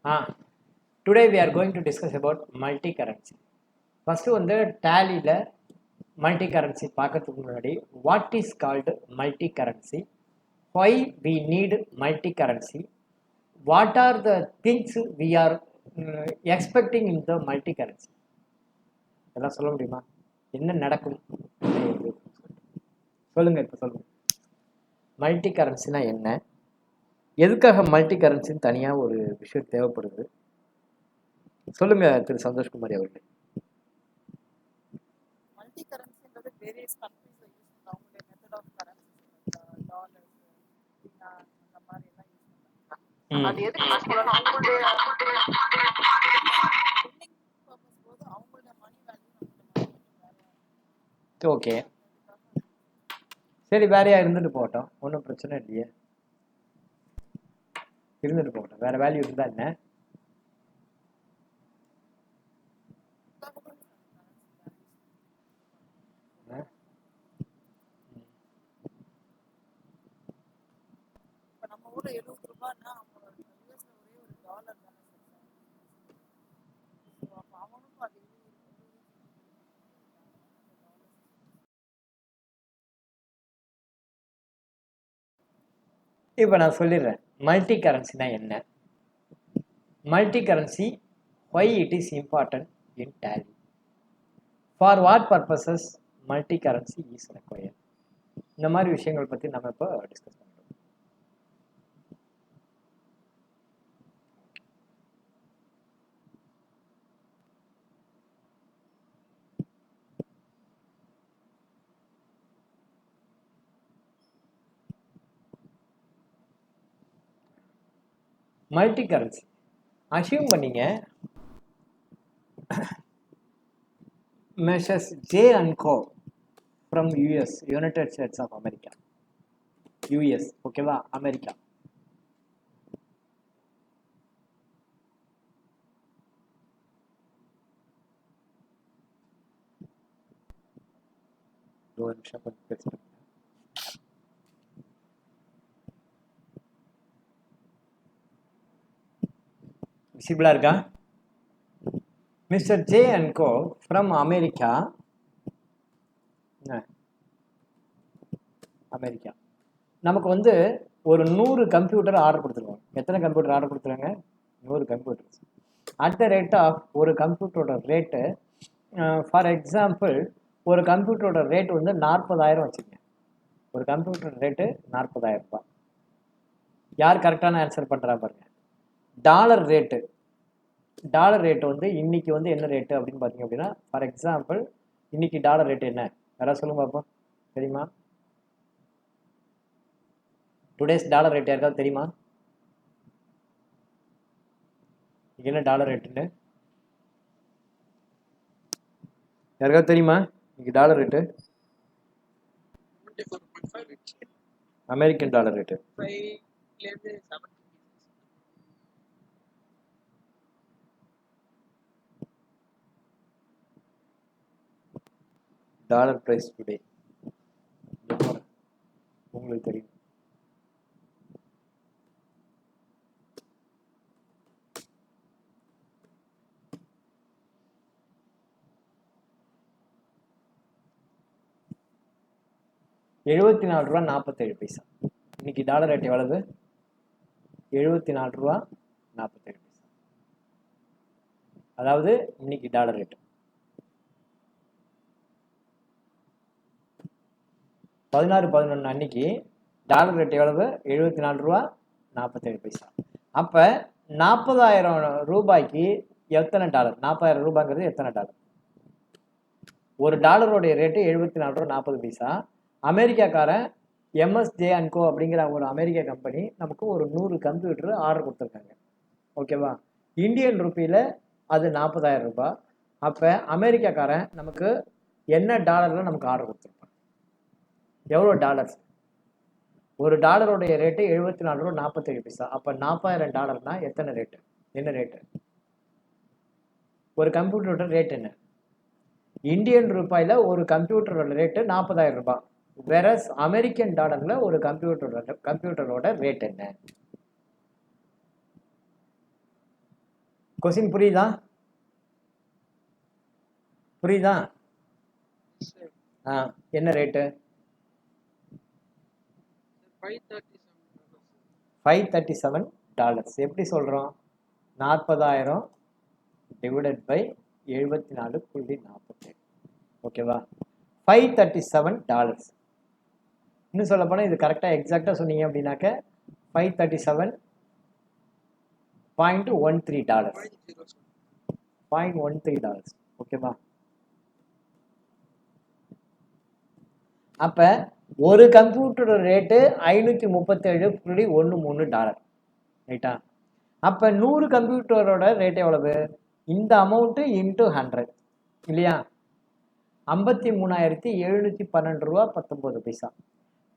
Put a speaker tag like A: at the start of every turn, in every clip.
A: Today we are going to discuss about multi-currency. First வந்து டேலியில் multi currency பார்க்கறதுக்கு முன்னாடி what is called multi currency, why we need multi currency, what are the things we are expecting in the multi currency, இதெல்லாம் சொல்ல முடியுமா? என்ன நடக்கும் சொல்லுங்க. இப்போ சொல்லுங்க, மல்டி கரன்சினா என்ன, எதுக்காக மல்டி கரன்சின்னு தனியாக ஒரு விஷயம் தேவைப்படுது? சொல்லுங்க திரு சந்தோஷ்குமாரி அவர்களே.
B: மல்டி கரன்சின்றது வேரியஸ் கண்ட்ரீஸ்ல யூஸ் பண்ணுறாங்க. அவங்களுடைய மெத்தட் ஆஃப் கரன்சி டாலர்ஸ் அந்த மாதிரி எல்லாம் யூஸ் பண்ணுறாங்க. அது எதுக்கு யூஸ் பண்ணணும்? அவங்களுடைய பில்லிங் பர்பஸ் போது அவங்களுடைய மணி வேல்யூ
A: ஓகே, சரி, வேறையா இருந்துட்டு போகட்டும், ஒன்றும் பிரச்சனை இல்லையே, இருந்துட்டு போகட்டும். வேற வேல்யூ இருந்தா என்ன?
B: இப்போ நம்ம ஊரில் 70 ரூபான்னா அவங்க யூஎஸ்ல ஒரே ஒரு டாலர் தானே சார். அப்போ அவனுக்கும் அது
A: இப்போ நான் சொல்லிடுறேன் மல்டி கரன்சினா என்ன. Multi currency, why it is important in Tally, for what purposes multi currency is required, இந்த மாதிரி விஷயங்கள் பற்றி நம்ம இப்போ டிஸ்கஸ் பண்ணுறோம். மல்டி கரன்சி அசியூம் பண்ணிங்க Messrs. J and Co from US, United States of America, US, ஓகேவா, அமெரிக்கா. ஒரு நிமிஷம் கொஞ்சம் பேசுகிறேன். விசிபிளா இருக்கா? Mister J and co from America, America நமக்கு வந்து ஒரு 100 கம்ப்யூட்டர் ஆர்டர் கொடுத்துருவாங்க. எத்தனை கம்ப்யூட்டர் ஆர்டர் கொடுத்துருவாங்க? 100 computers. At the rate of ஒரு கம்ப்யூட்டரோட ரேட்டு, ஃபார் எக்ஸாம்பிள் ஒரு கம்ப்யூட்டரோட ரேட்டு வந்து 40,000 வச்சுக்கோங்க. ஒரு கம்ப்யூட்டர் ரேட்டு 40,000 ரூபாய். யார் கரெக்டான ஆன்சர் பண்ணுறா பாருங்க. டாலர் ரேட்டு வந்து இன்னைக்கு வந்து என்ன ரேட்டு அப்படின்னு பார்த்தீங்க அப்படின்னா, ஃபார் எக்ஸாம்பிள் இன்னைக்கு டாலர் ரேட்டு என்ன, யாராவது சொல்லுங்க பார்ப்போம், தெரியுமா? டுடேஸ் டாலர் ரேட் யாருக்காவது தெரியுமா? என்ன டாலர் ரேட்டுன்னு யாருக்காவது தெரியுமா? இன்னைக்கு dollar rate, American dollar rate dollar price today உங்களுக்கு தெரியும். $74.47. இன்னைக்கு டாலர் ரேட் எவ்வளவு? $74.47. அதாவது இன்னைக்கு டாலர் ரேட்டு 16/11 அன்னைக்கு டாலர் ரேட் எவ்வளவு? $74.47. அப்போ 40,000 ரூபாய்க்கு எத்தனை டாலர்? 40,000 ரூபாய்ங்கிறது எத்தனை டாலர்? ஒரு டாலருடைய ரேட்டு $74.40. அமெரிக்காக்காரன் எம்எஸ்ஜே அண்ட் கோ அப்படிங்கிற ஒரு அமெரிக்க கம்பெனி நமக்கு ஒரு 100 கம்ப்யூட்டர் ஆர்டர் கொடுத்துருக்காங்க, ஓகேவா? இந்தியன் ருப்பியில் அது 40,000 ரூபாய். அப்போ அமெரிக்காக்காரன் நமக்கு என்ன டாலரில் நமக்கு ஆர்டர் கொடுத்துருப்பான்? எவ்வளோ டாலர்ஸ்? ஒரு டாலருடைய ரேட்டு $74.47. அப்போ 40,000 டாலர்னா எத்தனை ரேட்டு? என்ன ரேட்டு? ஒரு கம்ப்யூட்டரோட ரேட் என்ன? இந்தியன் ரூபாயில் ஒரு கம்ப்யூட்டரோட ரேட்டு 40,000 ரூபாய். வேறஸ் அமெரிக்கன் டாலரில் ஒரு கம்ப்யூட்டரோட ரேட் என்ன? கொஸ்டின் புரியுதா? புரியுதா? என்ன ரேட்டு? 537 டாலர்ஸ். எப்படி சொல்றோம்? 40,000 டிவைடட் பை 74.48. ஓகேவா? 537 டாலர்ஸ். இன்னும் சொல்ல போனால் இது கரெக்டாக எக்ஸாக்டாக சொன்னீங்க அப்படின்னாக்க 537.13 டாலர்ஸ். 0.13 டாலர்ஸ். ஓகேவா? அப்போ ஒரு கம்ப்யூட்டரோட ரேட்டு 537.13 டாலர். ரைட்டா? அப்போ 100 கம்ப்யூட்டரோட ரேட் எவ்வளவு? இந்த அமௌண்ட்டு இன்ட்டு 100 இல்லையா? 53,712 ரூபா 19 பைசா.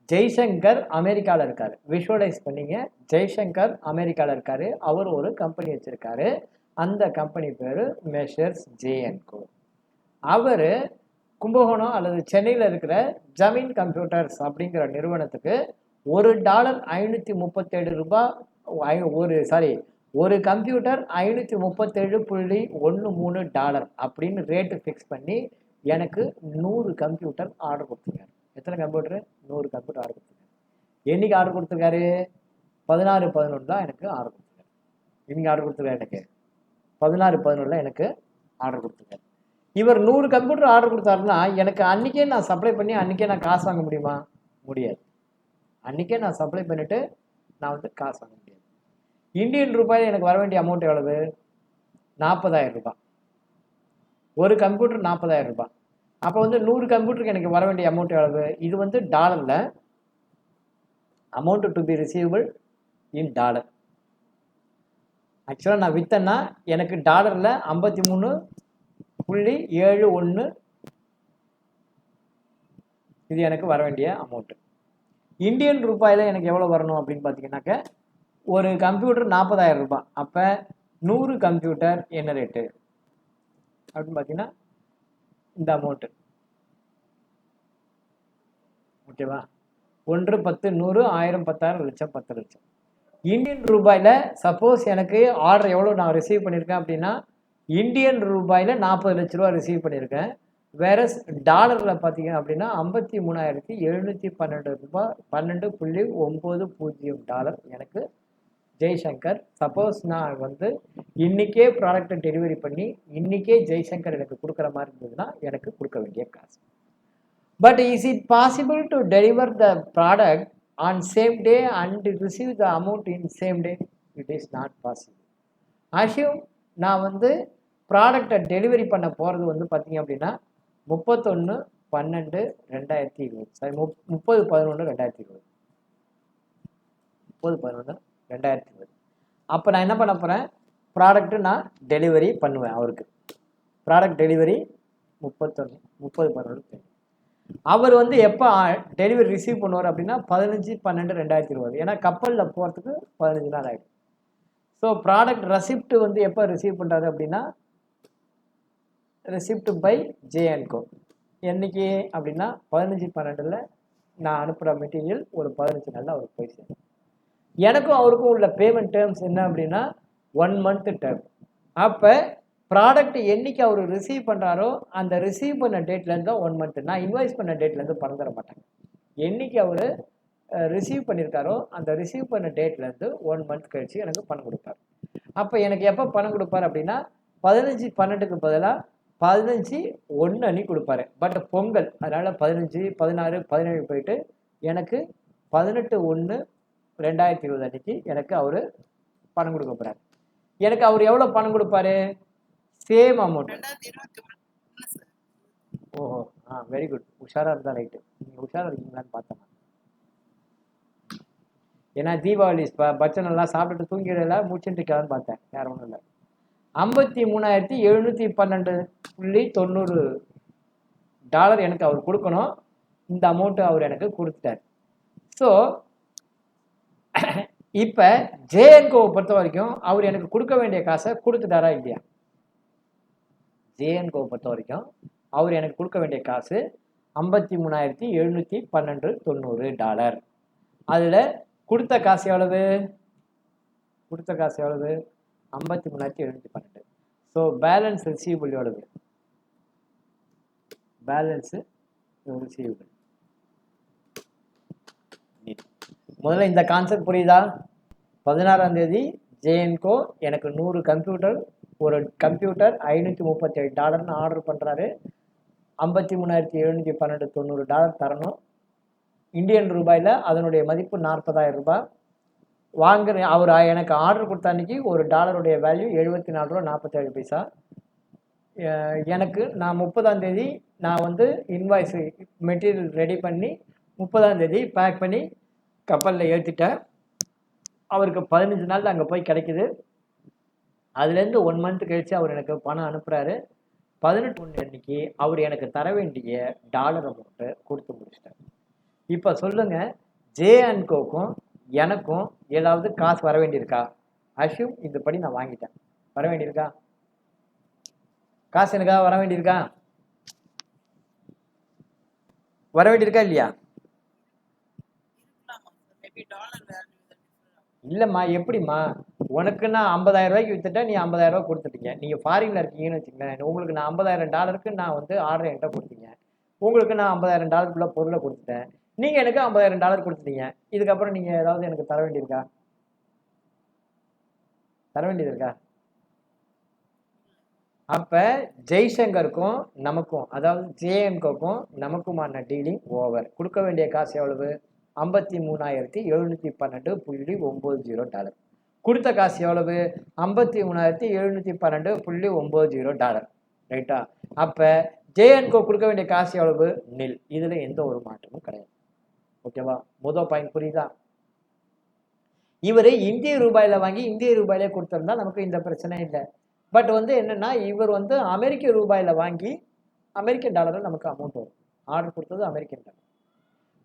A: ஜெய்சங்கர் அமெரிக்காவில் இருக்காரு. விஷுவலைஸ் பண்ணீங்க. ஜெய்சங்கர் அமெரிக்காவில் இருக்காரு. அவர் ஒரு கம்பெனி வச்சிருக்காரு. அந்த கம்பெனி பேர் மெஷர்ஸ் ஜே&கோ. அவர் கும்பகோணம் அல்லது சென்னையில் இருக்கிற ஜமீன் கம்ப்யூட்டர்ஸ் அப்படிங்கிற நிறுவனத்துக்கு $1 537 ரூபாய் ஒரு கம்ப்யூட்டர் 537.13 டாலர் அப்படின்னு ரேட்டு ஃபிக்ஸ் பண்ணி எனக்கு 100 கம்ப்யூட்டர் ஆர்டர் கொடுத்துருக்காரு. எத்தனை கம்ப்யூட்டரு? 100 கம்ப்யூட்டர் ஆர்டர் கொடுத்துருக்காரு. என்னைக்கு ஆர்டர் கொடுத்துருக்காரு? 16/11 தான் எனக்கு ஆர்டர் கொடுத்துருக்காரு. இன்னைக்கு ஆர்டர் கொடுத்துருக்காரு. எனக்கு 16/11 எனக்கு ஆர்டர் கொடுத்துருக்காரு. இவர் 100 கம்ப்யூட்டர் ஆர்டர் கொடுத்தாருன்னா எனக்கு அன்றைக்கே நான் சப்ளை பண்ணி அன்றைக்கே நான் காசு வாங்க முடியுமா? முடியாது. அன்றைக்கே நான் சப்ளை பண்ணிவிட்டு நான் காசு வாங்க முடியாது. இந்தியன் ரூபாயில் எனக்கு வர வேண்டிய அமௌண்ட் எவ்வளவு? 40,000 ரூபாய். ஒரு கம்ப்யூட்டர் 40,000 ரூபாய். அப்போ 100 கம்ப்யூட்டருக்கு எனக்கு வர வேண்டிய அமௌண்ட் எவ்வளவு? இது டாலரில் amount to be receivable in dollar. ஆக்சுவலாக நான் விற்றேன்னா எனக்கு டாலரில் 53.71 இது எனக்கு வர வேண்டிய அமௌண்ட்டு. இந்தியன் ரூபாயில் எனக்கு எவ்வளோ வரணும் அப்படின்னு பார்த்தீங்கன்னாக்க ஒரு கம்ப்யூட்டர் 40,000 ரூபாய். அப்போ 100 கம்ப்யூட்டர் என்ன ரேட்டு அப்படின்னு பார்த்தீங்கன்னா இந்த அமௌண்ட்டு. ஓகேவா? 1, 10, 100, 1000, 10,000, லட்சம், 10 லட்சம். இந்தியன் ரூபாயில் சப்போஸ் எனக்கு ஆர்டர் எவ்வளோ நான் ரிசீவ் பண்ணியிருக்கேன் அப்படின்னா இந்தியன் ரூபாயில் 40 லட்ச ரூபா ரிசீவ் பண்ணியிருக்கேன். வேற டாலரில் பார்த்தீங்க அப்படின்னா 53,712 ரூபாய் 12.90 டாலர் எனக்கு ஜெய்சங்கர். சப்போஸ் நான் இன்னைக்கே ப்ராடக்டை டெலிவரி பண்ணி இன்னைக்கே ஜெய்சங்கர் எனக்கு கொடுக்குற மாதிரி இருந்ததுன்னா எனக்கு கொடுக்க வேண்டிய காசு. But is it possible to deliver the product on same day and receive the amount in same day? It is not possible. Assume நான் ப்ராடக்டை டெலிவரி பண்ண போகிறது பார்த்தீங்க அப்படின்னா 31/12/2020. சாரி, 30/11/2020. 30/11/2020. அப்போ நான் என்ன பண்ண போகிறேன்? ப்ராடக்ட்டு நான் டெலிவரி பண்ணுவேன். அவருக்கு ப்ராடக்ட் டெலிவரி 30/11. அவர் எப்போ டெலிவரி ரிசீவ் பண்ணுவார் அப்படின்னா 15/12/2020. ஏன்னா கப்பலில் போகிறதுக்கு 15 நாள் ஆகிடும். ஸோ ப்ராடக்ட் ரெசிப்ட் எப்போ ரிசீவ் பண்ணுறாரு அப்படின்னா ரெசிப்ட் பை ஜே&கோ என்னைக்கு அப்படின்னா 15/12 நான் அனுப்புகிற மெட்டீரியல் ஒரு 15 நாளில் அவருக்கு போய் சேரும். எனக்கும் அவருக்கும் உள்ள பேமெண்ட் டேர்ம்ஸ் என்ன அப்படின்னா 1 month டேர்ம். அப்போ ப்ராடக்ட் என்னைக்கு அவர் ரிசீவ் பண்ணுறாரோ அந்த ரிசீவ் பண்ண டேட்லேருந்து தான் 1 month. நான் இன்வாய்ஸ் பண்ண டேட்லேருந்து பணம் தர மாட்டாங்க. என்னைக்கு அவர் ரிசீவ் பண்ணியிருக்காரோ அந்த ரிசீவ் பண்ண டேட்லேருந்து 1 month கழிச்சு எனக்கு பணம் கொடுப்பார். அப்போ எனக்கு எப்போ பணம் கொடுப்பார் அப்படின்னா 15/12க்கு பதிலாக 15/1 அன்னைக்கு கொடுப்பாரு. பட் பொங்கல் அதனால் 15, 16, 17 போயிட்டு எனக்கு 18/1/2020 அன்னைக்கு எனக்கு அவர் பணம் கொடுக்க போகிறார். எனக்கு அவர் எவ்வளோ பணம் கொடுப்பாரு? Same amount. ஓஹோ, வெரி குட். உஷாராக இருந்தால் ரைட்டு. நீங்கள் உஷாராக இருக்கீங்களான்னு பார்த்தேன். ஏன்னா தீபாவளி பச்சனெல்லாம் சாப்பிட்டுட்டு தூங்கிடல முடிச்சுட்டு இருக்கலான்னு பார்த்தேன். வேறு ஒன்றும் இல்லை. 53,712.90 டாலர் எனக்கு அவர் கொடுக்கணும். இந்த அமௌண்ட்டு அவர் எனக்கு கொடுத்துட்டார். ஸோ இப்போ ஜே&கோவை பொறுத்த வரைக்கும் அவர் எனக்கு கொடுக்க வேண்டிய காசை கொடுத்துட்டாரா இல்லையா? ஜே&கோவை பொறுத்த வரைக்கும் அவர் எனக்கு கொடுக்க வேண்டிய காசு 53,712.90 டாலர். அதில் கொடுத்த காசு எவ்வளவு? 53,712. ஸோ பேலன்ஸ் ரிசீவபிள் எவ்வளவு? Balance receivable. முதல்ல இந்த கான்செப்ட் புரியுதா? 16ஆம் தேதி ஜேஎன்கோ எனக்கு 100 கம்ப்யூட்டர், ஒரு கம்ப்யூட்டர் $537 ஆர்டர் பண்ணுறாரு. 53,712 $90 தரணும். இந்தியன் ரூபாயில் அதனுடைய மதிப்பு 40,000 ரூபாய். வாங்குற அவர் எனக்கு ஆர்டர் கொடுத்த அன்றைக்கி ஒரு டாலருடைய வேல்யூ $74.47. எனக்கு நான் 30ஆம் தேதி நான் வந்து இன்வாய்ஸு மெட்டீரியல் ரெடி பண்ணி 30ஆம் தேதி பேக் பண்ணி கப்பலில் ஏற்றிட்டேன். அவருக்கு 15 நாள் அங்கே போய் கிடைக்குது. அதுலேருந்து 1 மந்த் கழித்து அவர் எனக்கு பணம் அனுப்புகிறாரு. 18 அன்னைக்கு அவர் எனக்கு தர வேண்டிய டாலர் அமௌண்ட்டை கொடுத்து முடிச்சிட்டார். இப்போ சொல்லுங்கள், ஜே&கோக்கும் எனக்கும் ஏதாவது காசு வர வேண்டியிருக்கா? அஷ்யூம் இதுபடி நான் வாங்கிட்டேன், வர வேண்டியிருக்கா? காசு எனக்கா வர வேண்டியிருக்கா? வர வேண்டியிருக்கா இல்லையா? இல்லைம்மா, எப்படிம்மா? உனக்கு நான் 50,000 ரூபாய்க்கு வித்துட்டேன், நீ 50,000 ரூபாய் கொடுத்துட்டீங்க. நீங்கள் ஃபாரினில் இருக்கீங்கன்னு வச்சுக்கோங்களேன், உங்களுக்கு நான் $50,000 நான் வந்து ஆர்டர் என்கிட்ட கொடுத்தீங்க. உங்களுக்கு நான் $50,000 பொருளை கொடுத்துட்டேன், நீங்கள் எனக்கு $50,000 கொடுத்துட்டீங்க. இதுக்கப்புறம் நீங்கள் ஏதாவது எனக்கு தர வேண்டியிருக்கா? தர வேண்டியது இருக்கா? அப்போ ஜெய்சங்கருக்கும் நமக்கும், அதாவது ஜே&கோக்கும் நமக்குமான டீலிங் ஓவர். கொடுக்க வேண்டிய காசு எவ்வளவு? $53,712.90. கொடுத்த காசு எவ்வளவு? $53,712.90. ரைட்டா? அப்போ ஜே&கோ கொடுக்க வேண்டிய காசு எவ்வளவு? நில். இதில் எந்த ஒரு மாற்றமும் கிடையாது. ஓகேவா? முதல் பாயிண்ட் புரியுதா? இவர் இந்திய ரூபாயில் வாங்கி இந்திய ரூபாயிலே கொடுத்துருந்தா நமக்கு இந்த பிரச்சனை இல்லை. பட் வந்து என்னென்னா, இவர் வந்து அமெரிக்க ரூபாயில் வாங்கி அமெரிக்கன் டாலரில் நமக்கு அமௌண்ட் வரும். ஆர்டர் கொடுத்தது அமெரிக்கன் டாலர்.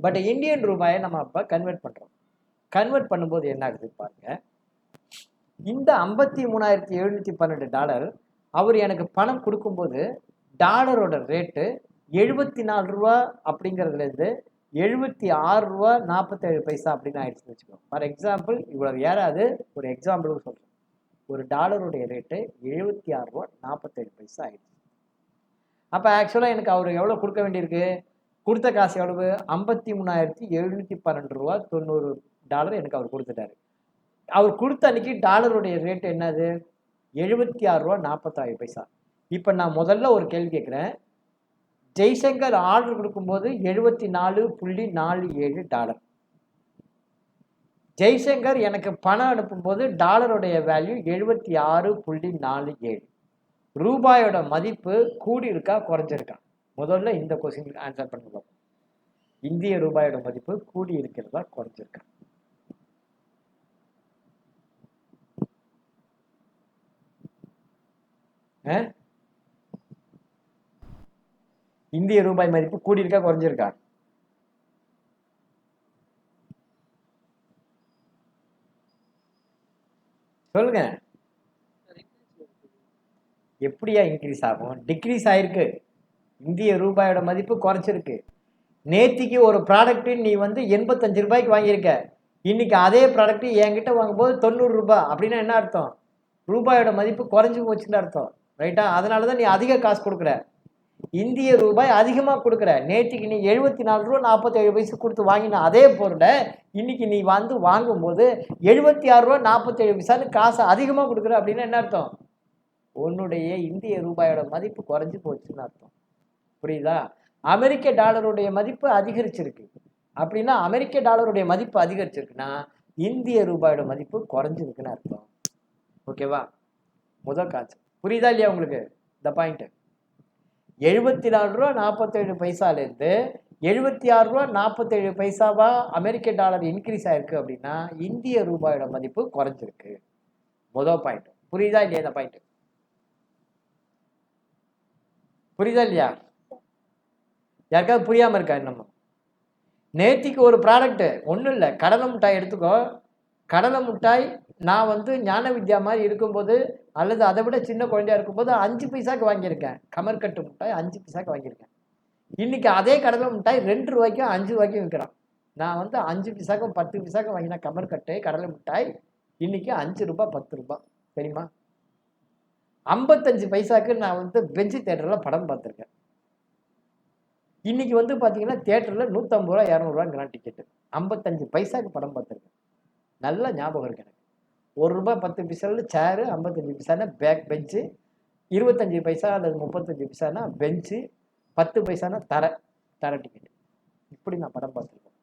A: பட் இந்தியன் ரூபாயை நம்ம அப்போ கன்வெர்ட் பண்ணுறோம். கன்வெர்ட் பண்ணும்போது என்ன ஆகுது பாருங்கள். இந்த $53,712 அவர் எனக்கு பணம் கொடுக்கும்போது டாலரோட ரேட்டு 74 ரூபா அப்படிங்கிறதுலேருந்து 76.47 ரூபா அப்படின்னு ஆயிடுச்சுன்னு வச்சுக்கோங்க. ஃபார் எக்ஸாம்பிள், இவ்வளவு ஏறாது, ஒரு எக்ஸாம்பிளுக்கு சொல்கிறேன். ஒரு டாலருடைய ரேட்டு 76.47 ஆயிடுச்சு. அப்போ ஆக்சுவலாக எனக்கு அவர் எவ்வளோ கொடுக்க வேண்டியிருக்கு? கொடுத்த காசு எவ்வளவு? $53,712.90 எனக்கு அவர் கொடுத்துட்டாரு. அவர் கொடுத்த அன்னைக்கு டாலருடைய ரேட் என்னது? 76.47. இப்போ நான் முதல்ல ஒரு கேள்வி கேட்குறேன். ஜெய்சங்கர் ஆர்டர் கொடுக்கும்போது $74.47. ஜெய்சங்கர் எனக்கு பணம் அனுப்பும்போது டாலருடைய வேல்யூ 76.47. ரூபாயோட மதிப்பு கூடி இருக்கா குறைஞ்சிருக்கா? முதல்ல இந்த கொஸ்டினுக்கு ஆன்சர் பண்ணுவோம். இந்திய ரூபாயோட மதிப்பு கூடி இருக்கிறதா குறைஞ்சிருக்கா? இந்திய ரூபாய் மதிப்பு கூடி இருக்கா குறைஞ்சிருக்கா? சொல்லுங்க. எப்படியா இன்க்ரீஸ் ஆகும்? டிக்ரீஸ் ஆயிருக்கு. இந்திய ரூபாயோட மதிப்பு குறைச்சிருக்கு. நேத்திக்கு ஒரு ப்ராடக்ட் நீ வந்து 85 ரூபாய்க்கு வாங்கியிருக்க, இன்னைக்கு அதே ப்ராடக்ட் என்கிட்ட வாங்கும்போது 90 ரூபாய். அப்படின்னா என்ன அர்த்தம்? ரூபாயோட மதிப்பு குறைஞ்சி போச்சுன்னு அர்த்தம். ரைட்டா? அதனால தான் நீ அதிக காசு கொடுக்குற. இந்திய ரூபாய் அதிகமாக கொடுக்குற. நேற்றுக்கு நீ 74.47 ரூபா கொடுத்து வாங்கின அதே பொருளை இன்னைக்கு நீ வந்து வாங்கும்போது 76.47 ரூபான்னு காசு அதிகமாக கொடுக்குற. அப்படின்னா என்ன அர்த்தம்? உன்னுடைய இந்திய ரூபாயோட மதிப்பு குறைஞ்சி போச்சுன்னு அர்த்தம். புரியுதா? அமெரிக்க டாலருடைய மதிப்பு அதிகரிச்சிருக்கு. அப்படின்னா அமெரிக்க டாலருடைய மதிப்பு அதிகரிச்சிருக்குன்னா இந்திய ரூபாயோட மதிப்பு குறைஞ்சிருக்குன்னு அர்த்தம். ஓகேவா? முதல் கான்செப்ட் புரியுதா இல்லையா உங்களுக்கு? இந்த பாயிண்ட் 74.47 $76.47 அமெரிக்க டாலர் இன்க்ரீஸ் ஆயிருக்கு. அப்படின்னா இந்திய ரூபாயோட மதிப்பு குறைஞ்சிருக்கு. முதல் பாயிண்ட் புரியுதா இல்லையா? இந்த பாயிண்ட் புரியுதா இல்லையா? யாருக்காவது புரியாம இருக்கா? என்னமோ நேத்திக்கு ஒரு ப்ராடக்ட் ஒன்றும் இல்லை, கடலை மிட்டாய் எடுத்துக்கோ. கடலை மிட்டாய் நான் வந்து ஞான வித்யா மாதிரி இருக்கும்போது அல்லது அதை விட சின்ன குழந்தையா இருக்கும்போது 5 பைசாக்கு வாங்கியிருக்கேன். கமர்கட்டு மிட்டாய் 5 பைசாக்கு வாங்கியிருக்கேன். இன்னைக்கு அதே கடலை மிட்டாய் 2 ரூபாய்க்கும் 5 ரூபாய்க்கும் விற்கிறான். நான் வந்து 5 பைசாக்கும் 10 பைசாக்கும் வாங்கின கமர்கட்டு கடலை மிட்டாய் இன்னைக்கு 5 ரூபாய் 10 ரூபாய். தெரியுமா? 55 பைசாக்கு நான் வந்து பெஞ்சு தேட்டரில் படம் பார்த்துருக்கேன். இன்னைக்கு வந்து பார்த்தீங்கன்னா தேட்டரில் 150 ரூபா 200 ரூபாங்கிறான் டிக்கெட்டு. 55 பைசாக்கு படம் பார்த்துருக்கேன். நல்ல ஞாபகம் இருக்கு எனக்கு. ₹1.10 சேரு, 55 பைசானா பேக் பெஞ்சு, 25 பைசா அல்லது 35 பைசானா பெஞ்சு, 10 பைசானா தர டிக்கெட். இப்படி நான் படம் பார்த்துருக்கேன்.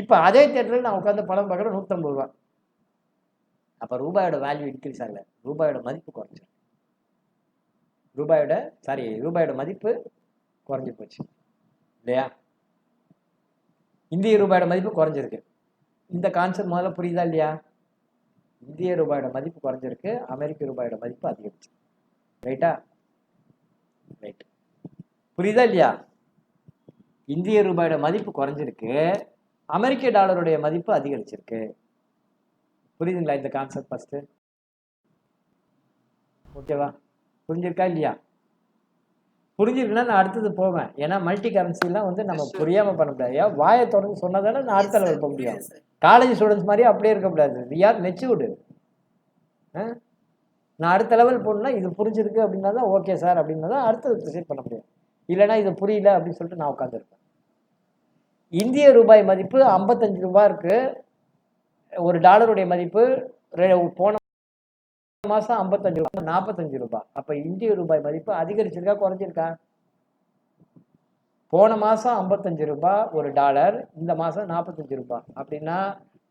A: இப்போ அதே தேட்டரில் நான் உட்காந்து படம் பார்க்குறேன் 150 ரூபா. அப்போ ரூபாயோட வேல்யூ இன்க்ரீஸ் ஆகல, ரூபாயோட மதிப்பு குறைஞ்சிருக்கு. ரூபாயோட மதிப்பு குறைஞ்சி போச்சு இல்லையா? இந்திய ரூபாயோட மதிப்பு குறைஞ்சிருக்கு. இந்த கான்செப்ட் முதல்ல புரியுதா இல்லையா? இந்திய ரூபாயோட மதிப்பு குறைஞ்சிருக்கு, அமெரிக்க ரூபாயோட மதிப்பு அதிகரிச்சு. ரைட்டா? ரைட். புரியுதா இல்லையா? இந்திய ரூபாயோட மதிப்பு குறைஞ்சிருக்கு, அமெரிக்க டாலருடைய மதிப்பு அதிகரிச்சிருக்கு. புரியுதுங்களா இந்த கான்செப்ட் ஃபர்ஸ்ட்? ஓகேவா? புரிஞ்சிருக்கா இல்லையா? புரிஞ்சிருக்குன்னா நான் அடுத்தது போவேன். ஏன்னா மல்டி கரன்சிலாம் வந்து நம்ம புரியாம பண்ண முடியாது. ஏன் வாயை தொடர்ந்து சொன்னதானே நான் அடுத்த லெவல் போக முடியும். காலேஜ் ஸ்டூடெண்ட்ஸ் மாதிரி அப்படியே இருக்கக்கூடாது. We are matured. நான் அடுத்த லெவல் போகணும்னா இது புரிஞ்சிருக்கு அப்படின்னா தான் ஓகே சார் அப்படின்னா தான் அடுத்தது ப்ரொசீட் பண்ண முடியும். இல்லைன்னா இது புரியல அப்படின்னு சொல்லிட்டு நான் உட்காந்துருப்பேன். இந்திய ரூபாய் மதிப்பு 55 ரூபா இருக்கு. ஒரு டாலருடைய மதிப்பு போன மாசம் 55 ரூபாய், 45 ரூபாய். அப்ப இந்திய ரூபாய் மதிப்பு அதிகரிச்சிருக்கா குறைஞ்சிருக்கா? போன மாசம் 55 ரூபாய் ஒரு டாலர், இந்த மாசம் 45 ரூபாய். அப்படின்னா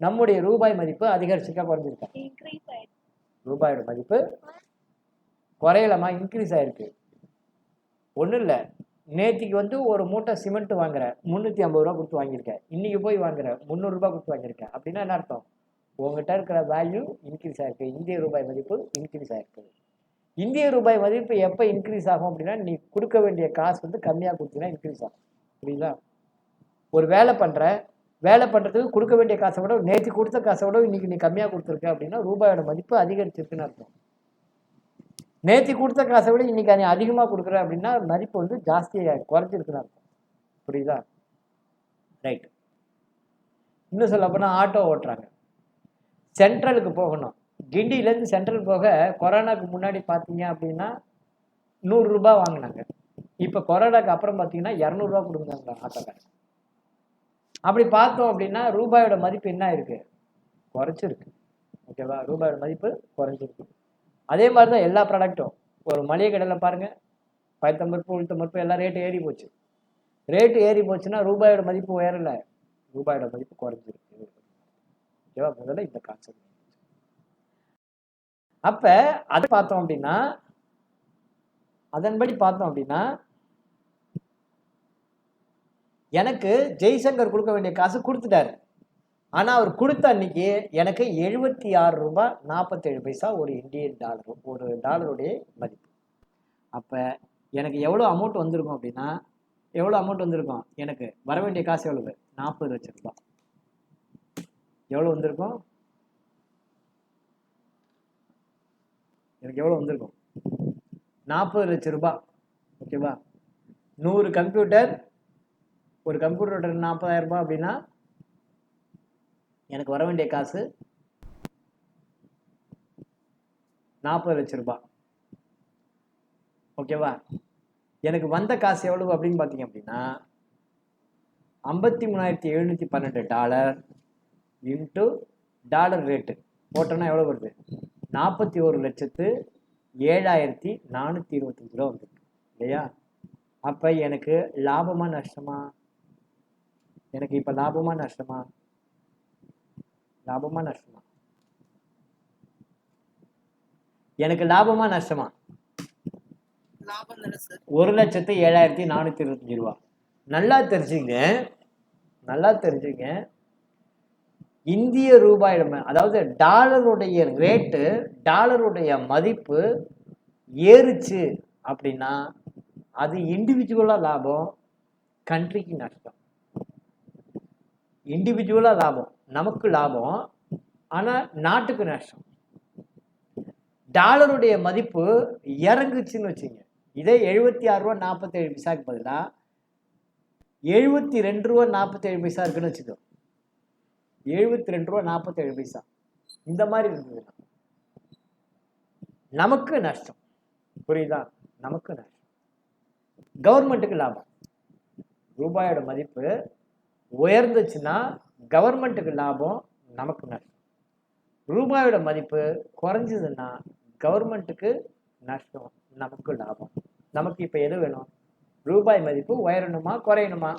A: நம்முடைய ரூபாய் மதிப்பு அதிகரிச்சிருக்கா குறைஞ்சிருக்கா? ரூபாயோட மதிப்பு குறையலமா, இன்க்ரீஸ் ஆயிருக்கு. ஒன்றும் இல்லை, நேற்றுக்கு வந்து ஒரு மூட்டை சிமெண்ட் வாங்குறேன், 350 ரூபா கொடுத்து வாங்கியிருக்கேன். இன்னைக்கு போய் வாங்குறேன் 300 ரூபாய் கொடுத்து வாங்கியிருக்கேன். அப்படின்னா என்ன அர்த்தம்? உங்ககிட்ட இருக்கிற வேல்யூ இன்க்ரீஸ் ஆயிருக்கு, இந்திய ரூபாய் மதிப்பு இன்க்ரீஸ் ஆயிருக்கு. இந்திய ரூபாய் மதிப்பு எப்போ இன்க்ரீஸ் ஆகும் அப்படின்னா நீ கொடுக்க வேண்டிய காசு வந்து கம்மியாக கொடுத்தீங்கன்னா இன்க்ரீஸ் ஆகும். புரியுதா? ஒரு வேலை பண்ணுறதுக்கு கொடுக்க வேண்டிய காசை விட நேற்று கொடுத்த காசை விட இன்னைக்கு நீ கம்மியாக கொடுத்துருக்க அப்படின்னா ரூபாயோட மதிப்பு அதிகரிச்சிருக்குன்னு அர்த்தம். நேற்று கொடுத்த காசை விட இன்னைக்கு நீ அதிகமாக கொடுக்குற அப்படின்னா மதிப்பு வந்து ஜாஸ்தியாக குறைஞ்சிருக்குன்னு அர்த்தம். புரியுதா? ரைட். இன்னும் சொல்ல போனால் ஆட்டோ ஓட்டுறாங்க, சென்ட்ரலுக்கு போகணும். கிண்டியிலேருந்து சென்ட்ரல் போக கொரோனாக்கு முன்னாடி பார்த்தீங்க அப்படின்னா 100 ரூபாய் வாங்கினாங்க. இப்போ கொரோனாக்கு அப்புறம் பார்த்தீங்கன்னா 200 ரூபா கொடுக்குறாங்க ஆட்டோக்காரங்க. அப்படி பார்த்தோம் அப்படின்னா ரூபாயோட மதிப்பு என்ன இருக்கு? குறைச்சிருக்கு. ஓகேவா? ரூபாயோட மதிப்பு குறைஞ்சிருக்கு. அதே மாதிரி தான் எல்லா ப்ராடக்ட்டும். ஒரு மளிகை கடையில் பாருங்க, பயத்தம்பருப்பு உளுத்தம்பருப்பு எல்லாம் ரேட்டு ஏறி போச்சு. ரேட்டு ஏறி போச்சுன்னா ரூபாயோட மதிப்பு உயரலை, ரூபாயோட மதிப்பு குறைஞ்சிருக்கு. ஓகேவா? முதல்ல இந்த கான்செப்ட். அப்ப அதை பார்த்தோம் அப்படின்னா, அதன்படி பார்த்தோம் அப்படின்னா எனக்கு ஜெய்சங்கர் கொடுக்க வேண்டிய காசு கொடுத்துட்டாரு. ஆனா அவர் கொடுத்த அன்னைக்கு எனக்கு 76 ரூபாய் 47 பைசா ஒரு இந்தியன் டாலர், ஒரு டாலருடைய மதிப்பு. அப்ப எனக்கு எவ்வளவு அமௌண்ட் வந்திருக்கும் அப்படின்னா, எவ்வளவு அமௌண்ட் வந்திருக்கும்? எனக்கு வர வேண்டிய காசு எவ்வளவு? 40 லட்சம் ரூபாய். எவ்வளவு வந்திருக்கும்? எனக்கு எவ்வளவு வந்திருக்கும்? 40 லட்சம் ரூபாய். ஓகேவா? 100 கம்ப்யூட்டர், ஒரு கம்ப்யூட்டரோட 40,000 ரூபாய் அப்படின்னா எனக்கு வர வேண்டிய காசு 40 லட்சம் ரூபாய். ஓகேவா? எனக்கு வந்த காசு எவ்வளவு அப்படின்னு பார்த்தீங்க அப்படின்னா 53,712 டாலர் இன்ட்டு டாலர் ரேட்டு போட்டோன்னா எவ்வளோ வருது? 41,07,425 ரூபா வந்துருக்கு இல்லையா? அப்போ எனக்கு லாபமா நஷ்டமா? எனக்கு இப்போ லாபமா நஷ்டமா? லாபமா நஷ்டமா? எனக்கு லாபமா நஷ்டமா? 1,07,425 ரூபா. நல்லா தெரிஞ்சுங்க, இந்திய ரூபாய், அதாவது டாலருடைய ரேட்டு, டாலருடைய மதிப்பு ஏறுச்சு அப்படின்னா அது இண்டிவிஜுவலா லாபம், கண்ட்ரிக்கு நஷ்டம். இண்டிவிஜுவலா லாபம், நமக்கு லாபம், ஆனா நாட்டுக்கு நஷ்டம். டாலருடைய மதிப்பு இறங்குச்சுன்னு வச்சுங்க, இதே 76 ரூபா 47 பைசாக்கு பதிலா 72 ரூபா 47 பைசா இருக்குன்னு வச்சுக்கோ. 72 ரூபா 47 பைசா இந்த மாதிரி இருந்ததுன்னா நமக்கு நஷ்டம். புரியுதா? நமக்கு நஷ்டம். கவர்மெண்ட்டுக்கு லாபம். ரூபாயோட மதிப்பு உயர்ந்துச்சுன்னா கவர்மெண்ட்டுக்கு லாபம், நமக்கு நஷ்டம். ரூபாயோட மதிப்பு குறைஞ்சதுன்னா கவர்மெண்ட்டுக்கு நஷ்டம், நமக்கு லாபம். நமக்கு இப்ப எது வேணும்? ரூபாய் மதிப்பு உயரணுமா குறையணுமா?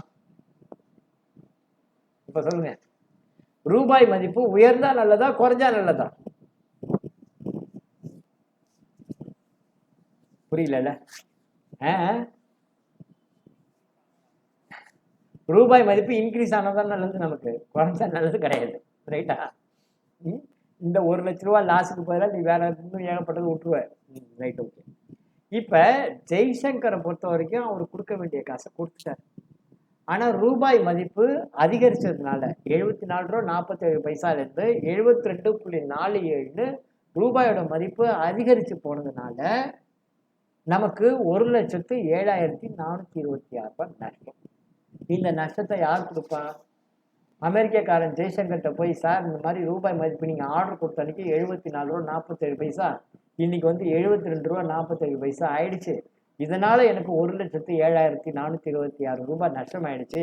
A: இப்ப சொல்லுங்க. ரூபாய் மதிப்பு உயர்ந்தா நல்லதா குறைஞ்சா நல்லதா? புரியல. ரூபாய் மதிப்பு இன்க்ரீஸ் ஆனதான் நல்லது, நமக்கு குறைஞ்சா நல்லது கிடையாது. ரைட்டா? இந்த 1 லட்ச ரூபா லாஸுக்கு பதிலாக நீ வேற இன்னும் ஏகப்பட்டது விட்டுருவ. Right, okay. இப்ப ஜெய்சங்கரை பொறுத்த வரைக்கும் அவர் கொடுக்க வேண்டிய காசை கொடுத்துட்டார். ஆனா ரூபாய் மதிப்பு அதிகரிச்சதுனால 74.47 72.47 ரூபாயோட மதிப்பு அதிகரிச்சு போனதுனால நமக்கு 1,07,426 நஷ்டம். இந்த நஷ்டத்தை யார் கொடுப்பா? அமெரிக்காக்காரன் ஜெய்சங்கர்கிட்ட போய், சார் இந்த மாதிரி ரூபாய் மதிப்பு நீங்க ஆர்டர் கொடுத்த அன்னைக்கு 74.47, இன்னைக்கு வந்து 72.47 ஆயிடுச்சு. இதனால எனக்கு 1,07,426 ரூபாய் நஷ்டம் ஆயிடுச்சு,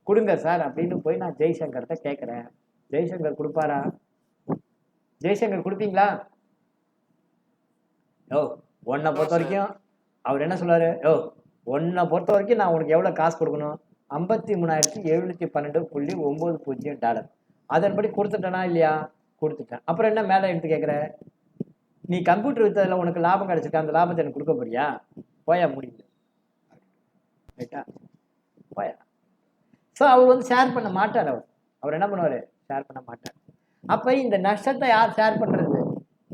A: கொடுங்க சார் அப்படின்னு போய் நான் ஜெய்சங்கர்கிட்ட கேட்கிறேன். ஜெய்சங்கர் கொடுப்பாரா? ஜெய்சங்கர் கொடுப்பீங்களா? ஓ, உன்னை பொறுத்த வரைக்கும் அவர் என்ன சொல்றாரு? ஓ, உன்னை பொறுத்த வரைக்கும் நான் உனக்கு எவ்வளவு காசு கொடுக்கணும்? 53,712.90 டாலர். அதன்படி கொடுத்துட்டேனா இல்லையா? கொடுத்துட்டேன். அப்புறம் என்ன மேலே எடுத்து கேட்குற? நீ கம்ப்யூட்டர் வித்ததில் உனக்கு லாபம் கிடைச்சிருக்க, அந்த லாபத்தை எனக்கு கொடுக்க போறியா? போயா, முடியல. ரைட்டா? போயா. ஸோ அவர் வந்து ஷேர் பண்ண மாட்டார். அவர் என்ன பண்ணுவார்? ஷேர் பண்ண மாட்டார். அப்போ இந்த நஷ்டத்தை யார் ஷேர் பண்ணுறது?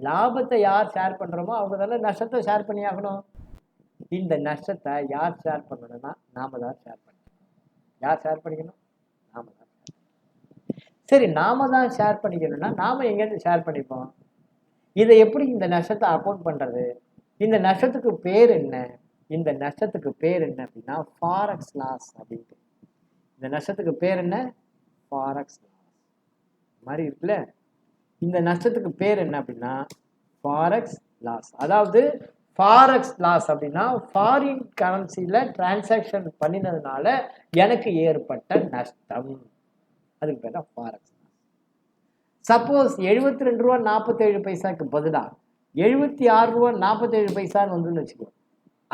A: லாபத்தை யார் ஷேர் பண்ணுறோமோ அவங்க தானே நஷ்டத்தை ஷேர் பண்ணி ஆகணும். இந்த நஷ்டத்தை யார் ஷேர் பண்ணணும்னா நாம தான் ஷேர் பண்ணணும். யார் ஷேர் பண்ணிக்கணும்? நாம தான். சரி, நாம தான் ஷேர் பண்ணிக்கணும்னா நாம எங்கேருந்து ஷேர் பண்ணிப்போம்? இதை எப்படி இந்த நஷ்டத்தை அக்கௌண்ட் பண்றது? இந்த நஷ்டத்துக்கு பேர் என்ன? இந்த நஷ்டத்துக்கு பேர் என்ன அப்படின்னா ஃபாரெக்ஸ் லாஸ் அப்படின்ட்டு. இந்த நஷ்டத்துக்கு பேர் என்ன? ஃபாரெக்ஸ் லாஸ் மாதிரி இருக்குல்ல. இந்த நஷ்டத்துக்கு பேர் என்ன அப்படின்னா ஃபாரெக்ஸ் லாஸ். அதாவது ஃபாரெக்ஸ் லாஸ் அப்படின்னா ஃபாரின் கரன்சியில் டிரான்சாக்ஷன் பண்ணினதுனால எனக்கு ஏற்பட்ட நஷ்டம், அதுக்கு பேர் தான் ஃபாரெக்ஸ் லாஸ். சப்போஸ் 72.47 பதிலாக 76.47 வந்துன்னு வச்சுக்கோ.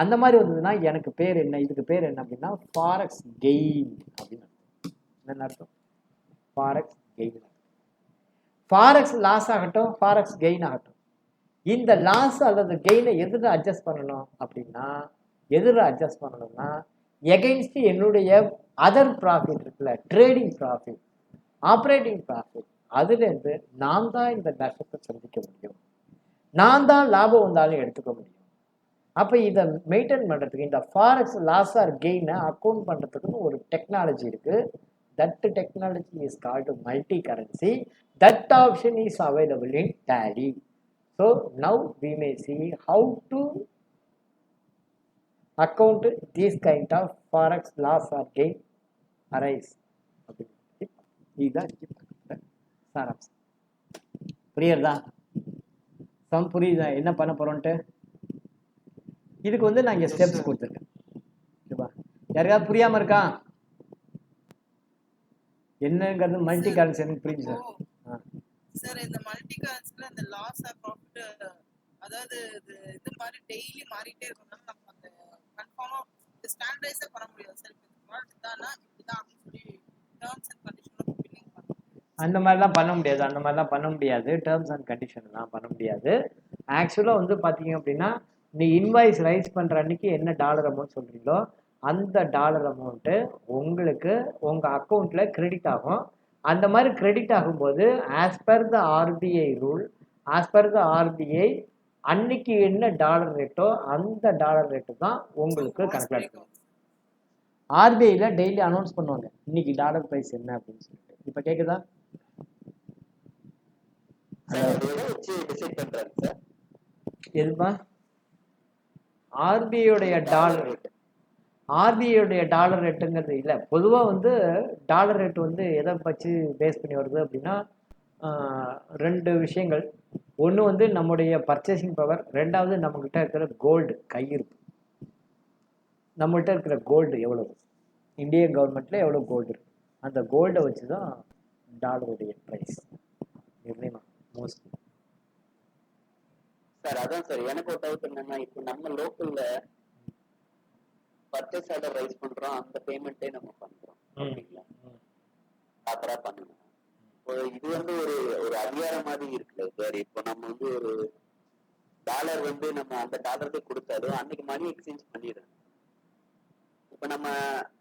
A: அந்த மாதிரி வந்ததுன்னா எனக்கு பேர் என்ன? இதுக்கு பேர் என்ன அப்படின்னா ஃபாரெக்ஸ் கெயின் அப்படின்னு. என்ன அர்த்தம்? Forex gain. ஃபாரெக்ஸ் லாஸ் ஆகட்டும், ஃபாரெக்ஸ் கெயின் ஆகட்டும், இந்த லாஸ் அல்லது கெயினை எதிர அட்ஜஸ்ட் பண்ணணும் அப்படின்னா அட்ஜஸ்ட் பண்ணணும்னா எகெயின்ஸ்ட் என்னுடைய அதர் ப்ராஃபிட் இருக்குல்ல, ட்ரேடிங் ப்ராஃபிட், ஆப்ரேட்டிங் ப்ராஃபிட், அதுலேருந்து நான் தான் இந்த நஷ்டத்தை சந்திக்க முடியும், நான் தான் லாபம் வந்தாலும் எடுத்துக்க முடியும். அப்போ இதை மெயின்டைன் பண்ணுறதுக்கு இந்த ஃபாரெக்ஸ் லாஸ் ஆர் கெயினை அக்கௌண்ட் பண்ணுறதுக்குன்னு ஒரு டெக்னாலஜி இருக்குது. That technology is called multi-currency. That option is available in Tally. So now we may see how to account this kind of forex loss or gain arise. இதுதான் சாராம்சம். புரியுறதா? புரியுதா என்ன பண்ண போறோம்ட்டு? இதுக்கு வந்து நான் இங்கே ஸ்டெப்ஸ் கொடுத்துருக்கேன். ஓகேவா? யாருக்காவது புரியாம இருக்கா? என்னங்கிறது மல்டி கரன்சி எனக்கு புரியுது சார்.
B: சார், இந்த மல்டி கரன்சில இந்த லாஸ் ஆர் ப்ராஃபிட், அதாவது இது மாதிரி டெய்லி மாறிட்டே இருக்கனால நம்ம அந்த கன்ஃபார்மா ஸ்டாண்டர்டைஸா பண்ண முடியாது சார். இதுதானா இப்படிதான் சொல்லி டர்ம்ஸ் அண்ட் கண்டிஷன்ல பில்லிங் பண்ணணும்.
A: அந்த மாதிரிலாம் பண்ண முடியாது. டேர்ம்ஸ் அண்ட் கண்டிஷன் தான் பண்ண முடியாது. ஆக்சுவலாக வந்து பார்த்தீங்க அப்படின்னா நீ இன்வாய்ஸ் ரைஸ் பண்ணுற அன்னைக்கு என்ன டாலர் அமௌண்ட் சொல்கிறீங்களோ அந்த டாலர் அமௌண்ட்டு உங்களுக்கு உங்கள் அக்கௌண்ட்டில் கிரெடிட் ஆகும். அந்த மாதிரி கிரெடிட் ஆகும்போது as per the RBI rule, as per the RBI அன்னைக்கு என்ன டாலர் ரேட்டோ அந்த டாலர் ரேட்டு தான் உங்களுக்கு கணக்கில். ஆர்பிஐல டெய்லி அனௌன்ஸ் பண்ணுவாங்க இன்னைக்கு டாலர் பிரைஸ் என்ன அப்படின்னு சொல்லிட்டு. இப்போ கேட்குதா? எதுப்பா? ஆர்பிஐயோடைய டாலர் ரேட்டு. ஆர்பிஐயோடைய டாலர் ரேட்டுங்கிறது இல்லை. பொதுவாக வந்து டாலர் ரேட்டு வந்து எதை வச்சு பேஸ் பண்ணி வருது அப்படின்னா 2 விஷயங்கள். ஒன்று வந்து நம்முடைய பர்ச்சேசிங் பவர், ரெண்டாவது நம்மக்கிட்ட இருக்கிற கோல்டு கையிருப்பு. நம்மள்கிட்ட இருக்கிற கோல்டு எவ்வளவு, இந்தியன் கவர்மெண்ட்டில் எவ்வளோ கோல்டு இருக்குது, அந்த கோல்டை வச்சு தான் டாலருடைய ப்ரைஸ் நிர்ணயம் மோஸ்ட்லி.
C: சார் அதான் சார் எனக்கு ஒரு டவுட் என்னன்னா, இப்போ நம்ம லோக்கல்ல பர்ச்சேஸ் ஆர்டர் ரைஸ் பண்றோம், அந்த பேமெண்ட்டே நம்ம பண்றோம் ஓகேங்களா, ப்ராப்பரா பண்ணணும். இப்போ இது வந்து ஒரு ஒரு அதிகாரம் மாதிரி இருக்குல்ல சார். இப்போ நம்ம வந்து ஒரு டாலர் வந்து நம்ம அந்த டாலருக்கு கொடுத்தாலும் அன்னைக்கு மணி எக்ஸ்சேஞ்ச் பண்ணிடுறோம். இப்போ நம்ம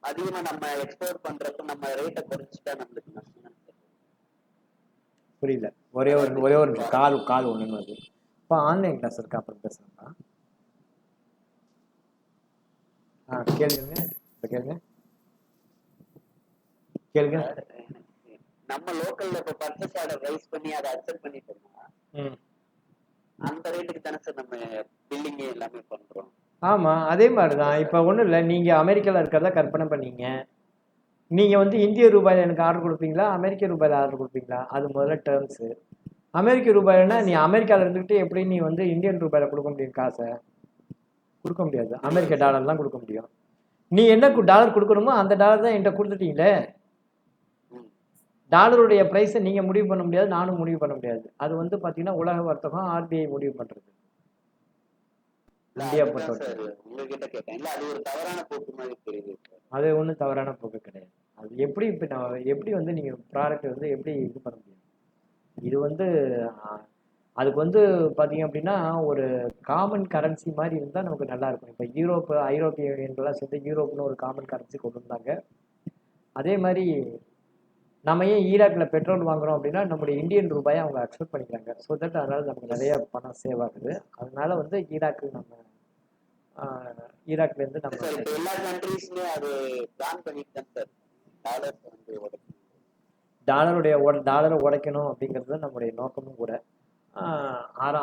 C: அதிகமா நம்ம எக்ஸ்போர்ட் பண்றப்ப நம்ம ரேட்டை குறைச்சிட்டா நம்மளுக்கு நஷ்டம் தான் சார்.
A: புரியல. ஒரே ஒரு கால் ஒன்று வருது. இப்போ ஆன்லைன் கிளாஸ் இருக்கா, அப்புறம் பேசுகிறேன்ப்பா. கேளுங்க, இப்போ கேளுங்க.
C: நம்ம லோக்கல்ல இப்போ பர்ச்சேஸ் ஆர்டர் ரைஸ் பண்ணி அதை அக்செப்ட் பண்ணிட்டோம்னா அந்த ரேட்டுக்கு தானே சார் நம்ம பில்லிங் எல்லாமே பண்றோம்.
A: ஆமாம், அதே மாதிரி தான். இப்போ ஒன்றும் இல்லை, நீங்கள் அமெரிக்காவில் இருக்கிறதா கற்பனை பண்ணீங்க. நீங்கள் வந்து இந்திய ரூபாயில் எனக்கு ஆர்டர் கொடுப்பீங்களா, அமெரிக்க ரூபாயில் ஆர்டர் கொடுப்பீங்களா? அது முதல்ல டேர்ம்ஸு. அமெரிக்க ரூபாயில்னா நீ அமெரிக்காவில் இருந்துக்கிட்டு எப்படி நீ வந்து இந்தியன் ரூபாயில் கொடுக்க முடியும்? காசை கொடுக்க முடியாது, அமெரிக்க டாலர் தான் கொடுக்க முடியும். நீ என்ன டாலர் கொடுக்கணுமோ அந்த டாலர் தான் என்கிட்ட கொடுத்துட்டீங்களே. டாலருடைய ப்ரைஸை நீங்கள் முடிவு பண்ண முடியாது, நானும் முடிவு பண்ண முடியாது. அது வந்து பார்த்தீங்கன்னா உலக வர்த்தகம், ஆர்பிஐ முடிவு பண்ணுறது. இந்தியா பொறுத்தவரைக்கும்
C: உங்ககிட்ட கேட்டேன், இல்ல அது ஒரு தவறான போக்கு மாதிரி தெரியுது.
A: அது ஒன்றும் தவறான போக்கு கிடையாது. அது எப்படி இப்போ நான் எப்படி வந்து நீங்கள் ப்ராடக்ட் வந்து எப்படி இது பண்ண முடியும்? இது வந்து அதுக்கு வந்து பார்த்தீங்க அப்படின்னா ஒரு காமன் கரன்சி மாதிரி இருந்தால் நமக்கு நல்லா இருக்கும். இப்போ ஐரோப்பிய யூனியன்கள்லாம் சேர்ந்து யூரோப்னு ஒரு காமன் கரன்சி கொண்டு வந்தாங்க. அதே மாதிரி நம்ம ஏன் ஈராக்கில் பெட்ரோல் வாங்குறோம் அப்படின்னா நம்முடைய இந்தியன் ரூபாயை அவங்க அக்செப்ட் பண்ணிக்கிறாங்க. ஸோ தட் அதனால் நமக்கு நிறைய பணம் சேவ் ஆகுது. அதனால வந்து ஈராக்லேருந்து நம்ம
C: எல்லா கண்ட்ரீஸ்மே அது பிளான் பண்ணிட்டு சார்
A: டாலரை உடைக்கணும் அப்படிங்கிறது தான் நம்முடைய நோக்கமும் கூட.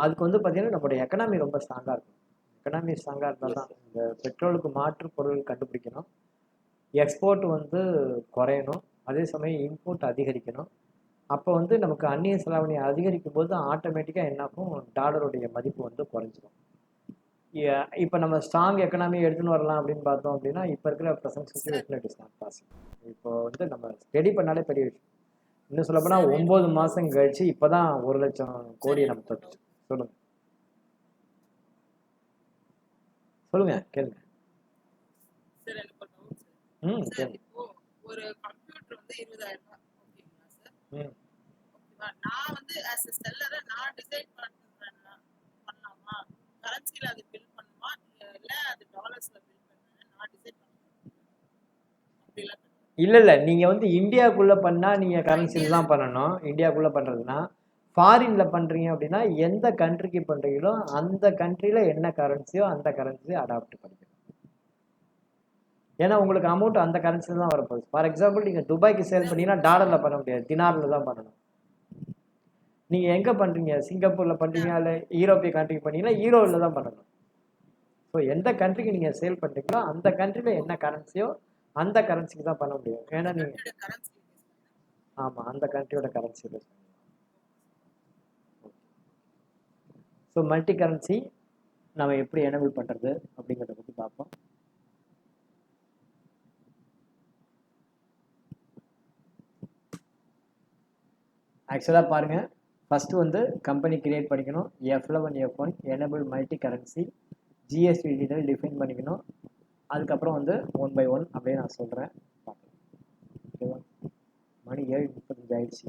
A: அதுக்கு வந்து பார்த்தீங்கன்னா நம்மளுடைய எக்கனாமி ரொம்ப ஸ்ட்ராங்காக இருக்கும். எக்கனாமி ஸ்ட்ராங்காக இருந்தால் தான் இந்த பெட்ரோலுக்கு மாற்று பொருள் கண்டுபிடிக்கணும், எக்ஸ்போர்ட் வந்து குறையணும், அதே சமயம் இம்போர்ட் அதிகரிக்கணும். அப்போ வந்து நமக்கு அந்நிய செலாவணி அதிகரிக்கும் போது ஆட்டோமேட்டிக்காக என்னாகும், டாலருடைய மதிப்பு வந்து குறைஞ்சிடும். இப்போ நம்ம ஸ்ட்ராங் எக்கனாமி எடுத்துன்னு வரலாம் அப்படின்னு பார்த்தோம் அப்படின்னா இப்போ இருக்கிற present situation it is not possible. இப்போ வந்து நம்ம ஸ்டடி பண்ணாலே பெரிய விஷயம். இன்னும் சொல்லப்போனால் 9 மாதம் கழிச்சு இப்போ தான் 1 லட்சம் கோடியை நம்ம தொட்டுச்சு. சொல்லுங்க கேளுங்க.
B: சார் எனக்கு ஒரு டவுட் சார்.
A: கேளுங்க.
B: இப்போ ஒரு கம்ப்யூட்டர் வந்து 20,000 ரூபாய் ஓகேங்களா சார்? ஓகேவா, நான் வந்து ஆஸ் எ செல்லரை நான் டிசைட் பண்ணலாமா, கரன்சியில் அது பில் பண்ணுமா, இல்லை அது டாலர்ஸில் பில் பண்ணுவேன் நான் டிசைட் பண்ணுவேன் அப்படிலாம்?
A: இல்லை நீங்கள் வந்து இந்தியாவுக்குள்ளே பண்ணால் நீங்கள் கரன்சியில் தான் பண்ணணும். இந்தியாவுக்குள்ளே பண்ணுறதுனா ஃபாரினில் பண்ணுறீங்க அப்படின்னா எந்த கண்ட்ரிக்கு பண்ணுறீங்களோ அந்த கண்ட்ரியில் என்ன கரன்சியோ அந்த கரன்சியை அடாப்ட் பண்ணிக்கணும். ஏன்னா உங்களுக்கு அமௌண்ட் அந்த கரன்சியில் தான் வரப்போகுது. ஃபார் எக்ஸாம்பிள் நீங்கள் துபாய்க்கு சேல் பண்ணீங்கன்னா டாலரில் பண்ண முடியாது, தினாரில் தான் பண்ணணும். நீங்கள் எங்கே பண்ணுறீங்க, சிங்கப்பூரில் பண்ணுறீங்க இல்லை யூரோப்பிய கண்ட்ரிக்கு பண்ணீங்கன்னா யூரோவில் தான் பண்ணணும். ஸோ எந்த கண்ட்ரிக்கு நீங்கள் சேல் பண்ணுறீங்களோ அந்த கண்ட்ரியில் என்ன கரன்சியோ அந்த கரன்சிக்கு தான் பண்ண முடியும். ஏன்னா நீங்கள் ஆமாம் அந்த கண்ட்ரியோட கரன்சி யூஸ் பண்ணலாம். ஸோ மல்டி கரன்சி நம்ம எப்படி எனேபிள் பண்ணுறது அப்படிங்கிறத பற்றி பார்ப்போம். ஆக்சுவலாக பாருங்கள், ஃபஸ்ட்டு வந்து கம்பெனி கிரியேட் பண்ணிக்கணும். F11 F1 enable multi currency GST detail define பண்ணிக்கணும். அதுக்கப்புறம் வந்து 1 by 1 அப்படியே நான் சொல்கிறேன், பார்க்கலாம். ஓகேவா? மணி 7:35 ஆயிடுச்சு.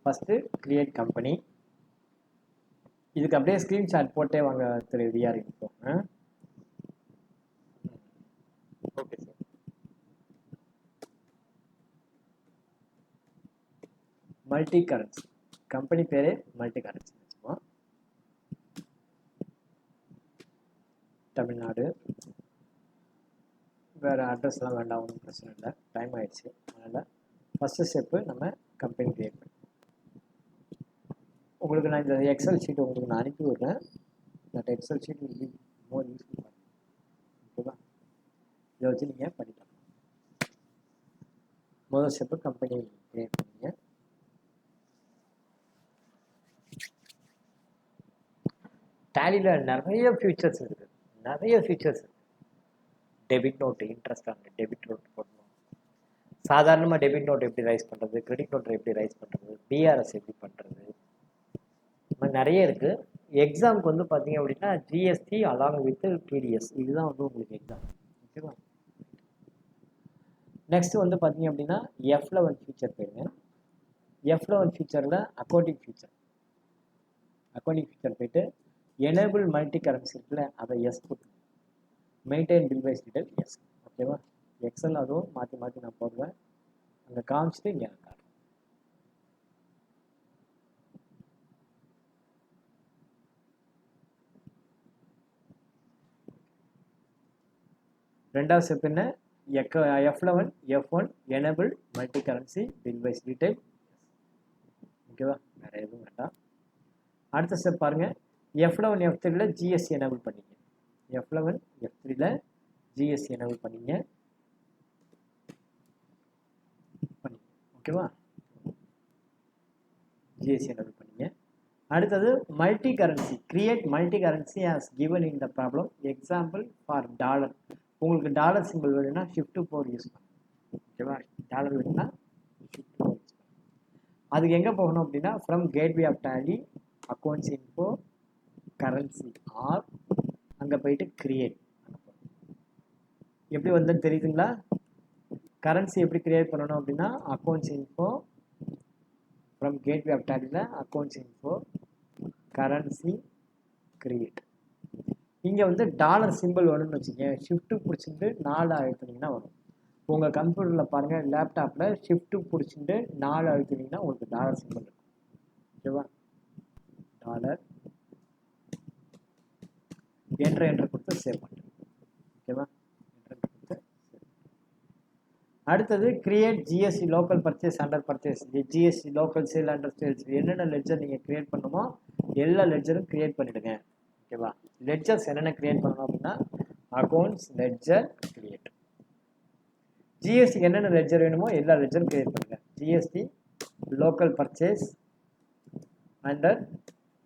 A: First create company. இதுக்கு அப்படியே ஸ்க்ரீன்ஷாட் போட்டே வாங்க திரு விஆர் இப்போ.
C: Okay sir.
A: Multi currency company பேரே மல்டி கரன்சி வச்சுப்போம். தமிழ்நாடு, வேறு அட்ரஸ்லாம் வேண்டாம், ஒன்றும் பிரச்சனை இல்லை, டைம் ஆயிடுச்சு. அதனால் ஃபஸ்ட்டு ஸ்டெப்பு நம்ம கம்பெனி கிரியேட் பண்ணி உங்களுக்கு நான் இந்த எக்ஸல் ஷீட் உங்களுக்கு நான் அனுப்பி விட்றேன். That Excel sheet will be more useful பண்ணுங்க. ஓகேவா? இதை வச்சு நீங்கள் படிக்கலாம். முதல் ஸ்டெப்பு கம்பெனி கிரியேட் பண்ணுங்க. டேலியில் நிறைய ஃபீச்சர்ஸ் இருக்குது, நிறைய ஃபீச்சர்ஸ் இருக்குது. Debit note, interest on debit note போடணும். சாதாரணமாக டெபிட் நோட் எப்படி ரைஸ் பண்ணுறது, கிரெடிட் நோட் எப்படி ரைஸ் பண்ணுறது, பிஆர்எஸ் எப்படி பண்ணுறது, இந்த மாதிரி நிறைய இருக்குது. எக்ஸாமுக்கு வந்து பார்த்தீங்க அப்படின்னா ஜிஎஸ்டி அலாங் வித் டிடிஎஸ், இதுதான் வந்து உங்களுக்கு எக்ஸாம். ஓகேவா? நெக்ஸ்ட் வந்து பார்த்தீங்க அப்படின்னா F11 ஃபீச்சர் போயிருங்க. F11 ஃபீச்சரில் அக்கௌண்டிங் ஃபீச்சர் போயிட்டு எனேபிள் மல்டி கரன்சி இருக்குல்ல, அதை எஸ் போட்டு maintain bill wise detail yes. ஓகேவா? எக்ஸல் அதுவும் மாற்றி மாற்றி நான் போடுவேன், அங்கே காமிச்சிட்டு இங்கே காட்டுறேன். ரெண்டாவது ஸ்டெப் என்ன? F11 F1 enable multi currency bill wise detail. ஓகேவா? வேற எதுவும் வேண்டாம். அடுத்த ஸ்டெப் பாருங்க, F11 F3ல ஜிஎஸ்டி எனேபிள் பண்ணிங்க. F11 F3ல ஜிஎஸ்டி எனேபிள் பண்ணிங்க. ஓகேவா? ஜிஎஸ்டி எனேபிள் பண்ணிங்க. அடுத்தது multi currency, create multi currency as given in the problem. Example for dollar. உங்களுக்கு டாலர் சிம்பிள் வேணும்னா ஷிஃப்ட் 4 யூஸ் பண்ணுங்க. ஓகேவா? டாலர் வேணும்னா ஷிஃப்ட் 4 யூஸ் பண்ணுங்க. அதுக்கு எங்கே போகணும் அப்படின்னா from gateway of Tally accounts info currency ஆர் அங்கே போயிட்டு கிரியேட். எப்படி வந்ததுன்னு தெரியுதுங்களா? கரன்சி எப்படி கிரியேட் பண்ணணும் அப்படின்னா accounts info from gateway of டேலியில் அக்கௌண்ட்ஸ் இன்ஃபோ கரன்சி கிரியேட். இங்கே வந்து டாலர் சிம்பிள் வேணும்னு வச்சுக்கோங்க, ஷிஃப்ட்டு பிடிச்சிட்டு 4 அழுத்தினீங்கன்னா வரும். உங்கள் கம்ப்யூட்டரில் பாருங்கள், லேப்டாப்பில் ஷிஃப்ட்டு பிடிச்சிட்டு 4 அழுத்தினீங்கன்னா உங்களுக்கு டாலர் சிம்பிள் இருக்கும். ஓகேவா? டாலர் என்டர் கொடுத்து சேவ் பண்ணுறேன். ஓகேவா? என்டர் கொடுத்து சேவ். அடுத்தது create GST local purchase under purchase, GST local sale under sales. என்னென்ன லெட்ஜர் நீங்கள் கிரியேட் பண்ணுமோ எல்லா லெட்ஜரும் கிரியேட் பண்ணிவிடுங்க. ஓகேவா? லெட்ஜர்ஸ் என்னென்ன கிரியேட் பண்ணணும் அப்படின்னா அக்கௌண்ட்ஸ் லெட்ஜர் கிரியேட். ஜிஎஸ்டிக்கு என்னென்ன லெட்ஜர் வேணுமோ எல்லா லெட்ஜரும் கிரியேட் பண்ணுங்க. GST local purchase under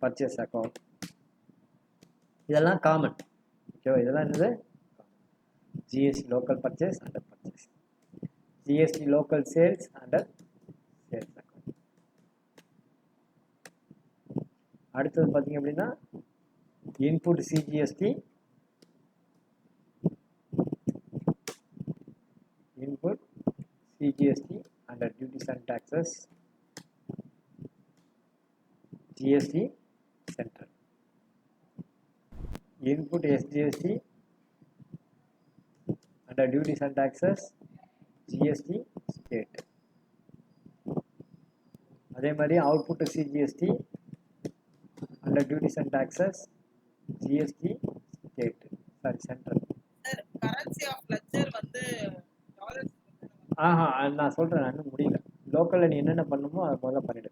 A: purchase account, இதெல்லாம் காமன். ஓகேவா? இதெல்லாம் என்னது? GST local purchase under purchase, GST local sales under sales account. அடுத்தது பார்த்தீங்க அப்படின்னா input CGST, input CGST under duties and taxes, GST central, input SGST under duties and taxes, GST state. அதே மாதிரி output CGST under duties and taxes, GST state, sorry central.
B: Sir currency of ledger வந்து dollars.
A: நான் சொல்கிறேன், நான் இன்னும் முடியல. லோக்கலில் நீ என்னென்ன பண்ணணுமோ அதை முதல்ல பண்ணிவிடு.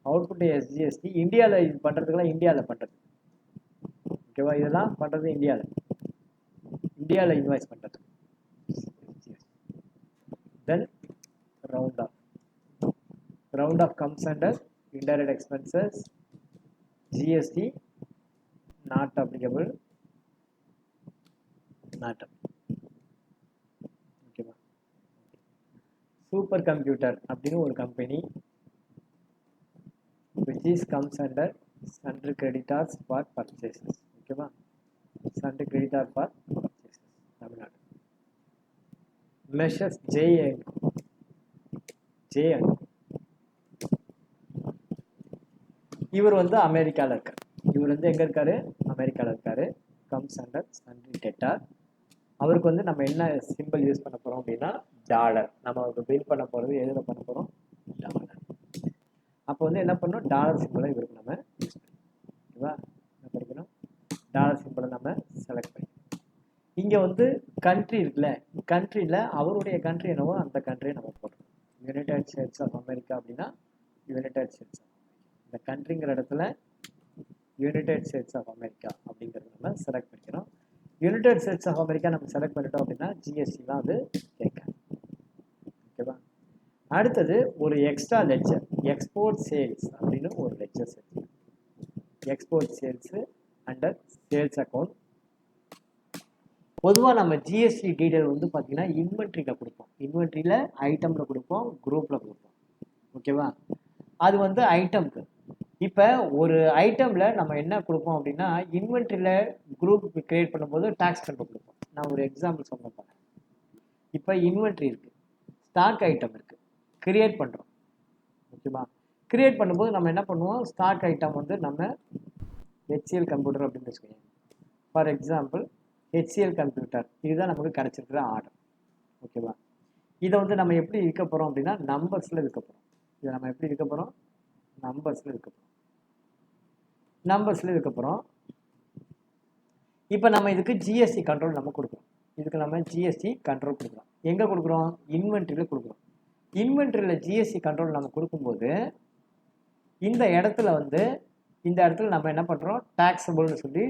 A: அவுட்புட் எஸ்ஜிஎஸ்டி இந்தியாவில் இது பண்ணுறதுக்கெல்லாம் இந்தியாவில் பண்ணுறது. ஓகேவா? இதெல்லாம் பண்ணுறது இந்தியாவில் இன்வாய்ஸ் பண்ணுறது. Then round off comes under indirect expenses, GST not applicable, ஓகேவா? சூப்பர் கம்ப்யூட்டர் அப்படின்னு ஒரு company which is comes under sundry creditors for purchases. ஓகேவா? sundry creditor for purchases, Tamil Nadu. Measures J இவர் வந்து அமெரிக்காவில் இருக்கார். இவர் வந்து எங்கே இருக்காரு? அமெரிக்காவில் இருக்காரு. Comes under sundry debtor. அவருக்கு வந்து நம்ம என்ன சிம்பிள் யூஸ் பண்ண போகிறோம் அப்படின்னா டாலர். நம்ம அவருக்கு பில் பண்ண போகிறது எதில் பண்ண போகிறோம்? டாலர். அப்போ வந்து என்ன பண்ணணும்? டாலர் சிம்பிளை இவருக்கு நம்ம யூஸ் பண்ணணும். ஓகேவா? என்ன பண்ணிக்கணும்? டாலர் சிம்பிளை நம்ம செலக்ட் பண்ணிக்கணும். இங்கே வந்து கண்ட்ரி இருக்குல்ல, கண்ட்ரியில் அவருடைய கண்ட்ரி என்னவோ அந்த கண்ட்ரியை நம்ம போட்டுக்கணும். யுனைடெட் ஸ்டேட்ஸ் ஆஃப் அமெரிக்கா அப்படின்னா யுனைடெட் ஸ்டேட்ஸ் ஆஃப் அமெரிக்கா. இந்த கண்ட்ரிங்கிற இடத்துல யுனைடெட் ஸ்டேட்ஸ் ஆஃப் அமெரிக்கா அப்படிங்கிறது நம்ம செலக்ட் பண்ணிக்கணும். யுனைடெட் ஸ்டேட்ஸ் ஆஃப் அமெரிக்கா நம்ம செலக்ட் பண்ணிட்டோம் அப்படின்னா ஜிஎஸ்டி தான் அது கேட்காது. ஓகேவா? அடுத்தது ஒரு எக்ஸ்ட்ரா லெட்ஜர், எக்ஸ்போர்ட் சேல்ஸ் அப்படின்னு ஒரு ledger set. Export sales under sales account. பொதுவாக நம்ம ஜிஎஸ்டி டீடைல் வந்து பார்த்தீங்கன்னா இன்வென்ட்ரியில் கொடுப்போம், இன்வென்ட்ரியில் ஐட்டமில் கொடுப்போம், குரூப்பில் கொடுப்போம். ஓகேவா? அது வந்து ஐட்டம்க்கு. இப்போ ஒரு ஐட்டமில் நம்ம என்ன கொடுப்போம் அப்படின்னா இன்வென்ட்ரியில் குரூப் கிரியேட் பண்ணும்போது டேக்ஸ் கண்ட்ரோல் கொடுப்போம். நான் ஒரு எக்ஸாம்பிள் சொல்ல போகிறேன். இப்போ இன்வென்ட்ரி இருக்குது, ஸ்டாக் ஐட்டம் இருக்குது, கிரியேட் பண்ணுறோம். ஓகேவா? கிரியேட் பண்ணும்போது நம்ம என்ன பண்ணுவோம், ஸ்டாக் ஐட்டம் வந்து நம்ம ஹெச்சிஎல் கம்ப்யூட்டர் அப்படின்னு வச்சுக்கோங்க. ஃபார் எக்ஸாம்பிள் ஹெச்சிஎல் கம்ப்யூட்டர், இதுதான் நமக்கு கிடச்சிருக்கிற ஆர்டர். ஓகேவா? இதை வந்து நம்ம எப்படி விற்க போகிறோம் அப்படின்னா நம்பர்ஸில் விற்க போகிறோம். இதை நம்ம எப்படி விற்க போகிறோம், நம்பர்ஸில் விற்க போகிறோம். நம்பர்ஸில் விற்க போகிறோம். இப்போ நம்ம இதுக்கு ஜிஎஸ்டி கண்ட்ரோல் நம்ம கொடுக்குறோம். இதுக்கு நம்ம ஜிஎஸ்டி கண்ட்ரோல் கொடுக்குறோம். எங்கே கொடுக்குறோம், இன்வென்ட்ரியில் கொடுக்குறோம். இன்வென்ட்ரியில் ஜிஎஸ்டி கண்ட்ரோல் நம்ம கொடுக்கும்போது இந்த இடத்துல வந்து இந்த இடத்துல நம்ம என்ன பண்ணுறோம், டேக்ஸபிள்னு சொல்லி